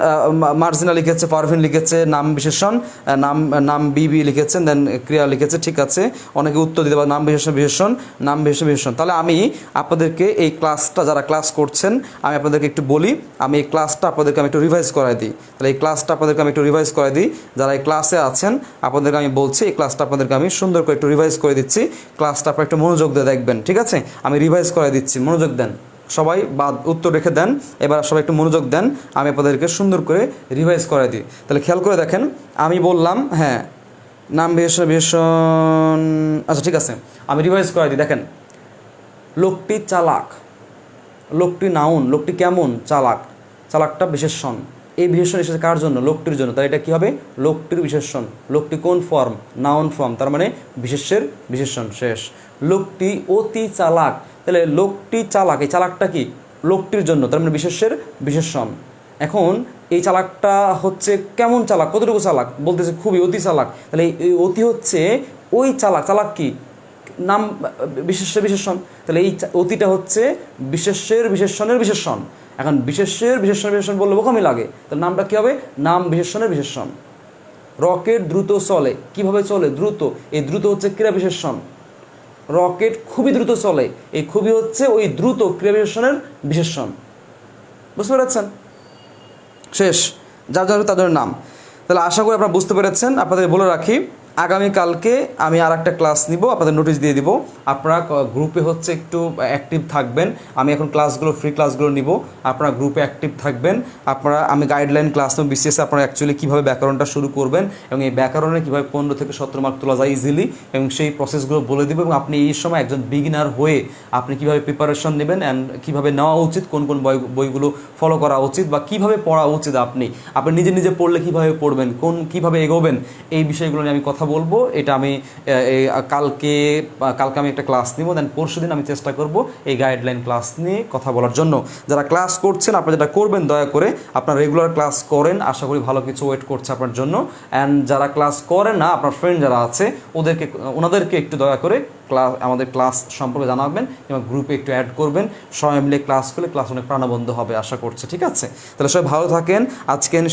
মার্জিনা লিখেছে, পারভিন লিখেছে নাম বিশেষণ, নাম বিবি লিখেছেন, দেন ক্রিয়া লিখেছে, ঠিক আছে। অনেকে উত্তর দিতে পারে নাম বিশেষণ। তাহলে আমি আপনাদেরকে এই ক্লাসটা, যারা ক্লাস করছেন, আমি আপনাদেরকে একটু বলি, আমি এই ক্লাসটা আপনাদেরকে আমি একটু রিভাইজ করাই দিই। তাহলে এই ক্লাসটা আপনাদেরকে আমি একটু রিভাইজ করে দিই, যারা এই ক্লাসে আছেন আপনাদেরকে আমি বলছি, এই ক্লাসটা আপনাদেরকে আমি সুন্দর করে একটু রিভাইজ করে দিচ্ছি। ক্লাসটা আপনারা একটু মনোযোগ দিয়ে দেখবেন, ঠিক আছে? আমি রিভাইজ করে দিচ্ছি, মনোযোগ দেন সবাই, বা উত্তর রেখে দেন, এবার সবাই একটু মনোযোগ দেন, আমি আপনাদেরকে সুন্দর করে রিভাইজ করে দিই। তাহলে খেয়াল করে দেখেন, আমি বললাম হ্যাঁ নাম বিশেষণ, আচ্ছা ঠিক আছে, আমি রিভাইজ করে দিই। দেখেন, লোকটি চালাক, লোকটি নাউন, লোকটি কেমন? চালাকটা বিশেষণ, এই বিশেষণ এসেছে কার জন্য? লোকটির জন্য। তাহলে এটা কী হবে? লোকটির বিশেষণ। লোকটি কোন ফর্ম? নাউন ফর্ম, তার মানে বিশেষের বিশেষণ। শেষ। লোকটি অতি চালাক, তাহলে লোকটি চালাক, এই চালাকটা কি? লোকটির জন্য, তার মানে বিশেষের বিশেষণ। এখন এই চালাকটা হচ্ছে কেমন চালাক, কতটুকু চালাক? বলতেছে খুবই, অতি চালাক। তাহলে এই অতি হচ্ছে ওই চালাক কি? নাম বিশেষের বিশেষণ। তাহলে এই অতিটা হচ্ছে বিশেষের বিশেষণের বিশেষণ। এখন বিশেষের বিশেষণ বললে বোকামি লাগে, তাহলে নামটা কী হবে? নাম বিশেষণের বিশেষণ। রকেট দ্রুত চলে, কিভাবে চলে? দ্রুত। এই দ্রুত হচ্ছে ক্রিয়া বিশেষণ। রকেট খুবই দ্রুত চলে, এই খুবই হচ্ছে ওই দ্রুত ক্রিয়া বিশেষণের বিশেষণ। বুঝতে পেরেছেন? শেষ, যার যার তাদের নাম। তাহলে আশা করি আপনারা বুঝতে পেরেছেন। আপনাদের বলে রাখি, আগামীকালকে আমি আর একটা ক্লাস নিব, আপনাদের নোটিশ দিয়ে দিব। আপনারা গ্রুপে হচ্ছে একটু অ্যাক্টিভ থাকবেন। আমি এখন ক্লাসগুলো ফ্রি ক্লাসগুলো নিব, আপনারা গ্রুপে অ্যাক্টিভ থাকবেন। আমি গাইডলাইন ক্লাস নেব বিসিএস আপনারা অ্যাকচুয়ালি কীভাবে ব্যাকরণটা শুরু করবেন এবং এই ব্যাকরণে কীভাবে 15 থেকে 17 মার্ক তোলা যায় ইজিলি, এবং সেই প্রসেসগুলো বলে দেবো। এবং আপনি এই সময় একজন বিগিনার হয়ে আপনি কীভাবে প্রিপারেশন নেবেন অ্যান্ড কীভাবে নেওয়া উচিত, কোন কোন বইগুলো ফলো করা উচিত বা কীভাবে পড়া উচিত, আপনি নিজে নিজে পড়লে কীভাবে পড়বেন, কীভাবে এগোবেন, এই বিষয়গুলো নিয়ে আমি কথা বলবো। এটা আমি কালকে আমি একটা ক্লাস নিব, দেন পরশুদিন আমি চেষ্টা করব এই গাইডলাইন ক্লাস নিয়ে কথা বলার জন্য। যারা ক্লাস করছেন আপনারা যেটা করবেন, দয়া করে আপনারা রেগুলার ক্লাস করেন, আশা করি ভালো কিছু ওয়েট করছে আপনার জন্য। অ্যান্ড যারা ক্লাস করেন না, আপনার ফ্রেন্ড যারা আছে ওনাদেরকে একটু দয়া করে আমাদের ক্লাস সম্পর্কে জানাবেন এবং গ্রুপে একটু অ্যাড করবেন। সবাই মিলে ক্লাস করলে ক্লাস অনেক প্রাণবন্ত হবে আশা করছি। ঠিক আছে, তাহলে সবাই ভালো থাকেন। আজকে আমি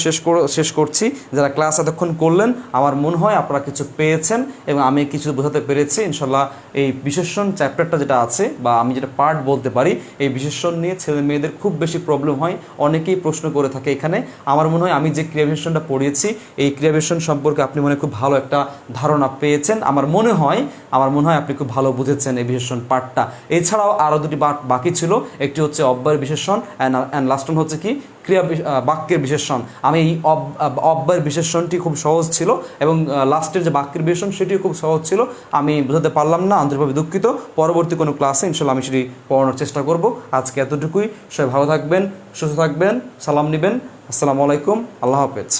শেষ করছি। যারা ক্লাস এতক্ষণ করলেন, আমার মনে হয় আপনারা কিছু পেয়েছেন এবং আমি কিছু বোঝাতে পেরেছি ইনশাল্লাহ। এই বিশেষণ চ্যাপ্টারটা যেটা আছে, বা আমি যেটা পার্ট বলতে পারি, এই বিশেষণ নিয়ে ছেলে মেয়েদের খুব বেশি প্রবলেম হয়, অনেকেই প্রশ্ন করে থাকে এখানে। আমার মনে হয় আমি যে ক্রিয়া বিশেষণটা পড়িয়েছি, এই ক্রিয়া বিশেষণ সম্পর্কে আপনি খুব ভালো একটা ধারণা পেয়েছেন। আমার মনে হয় আপনি খুব ভালো বুঝেছেন এই বিশেষণ পার্টটা। এছাড়াও আরও দুটি বাকি ছিল, একটি হচ্ছে অব্যয়ের বিশেষণ অ্যান্ড লাস্ট ওয়ান হচ্ছে কি বাক্যের বিশেষণ। আমি এই অব্যয়ের বিশেষণটি খুব সহজ ছিল এবং লাস্টের যে বাক্যের বিশেষণ সেটিও খুব সহজ ছিল। আমি বোঝাতে পারলাম না, আন্তরিকভাবে দুঃখিত। পরবর্তী কোনো ক্লাসে ইনশাল্লাহ আমি সেটি পড়ানোর চেষ্টা করব। আজকে এতটুকুই। সবাই ভালো থাকবেন, সুস্থ থাকবেন, সালাম নেবেন। আসসালামু আলাইকুম, আল্লাহ হাফেজ।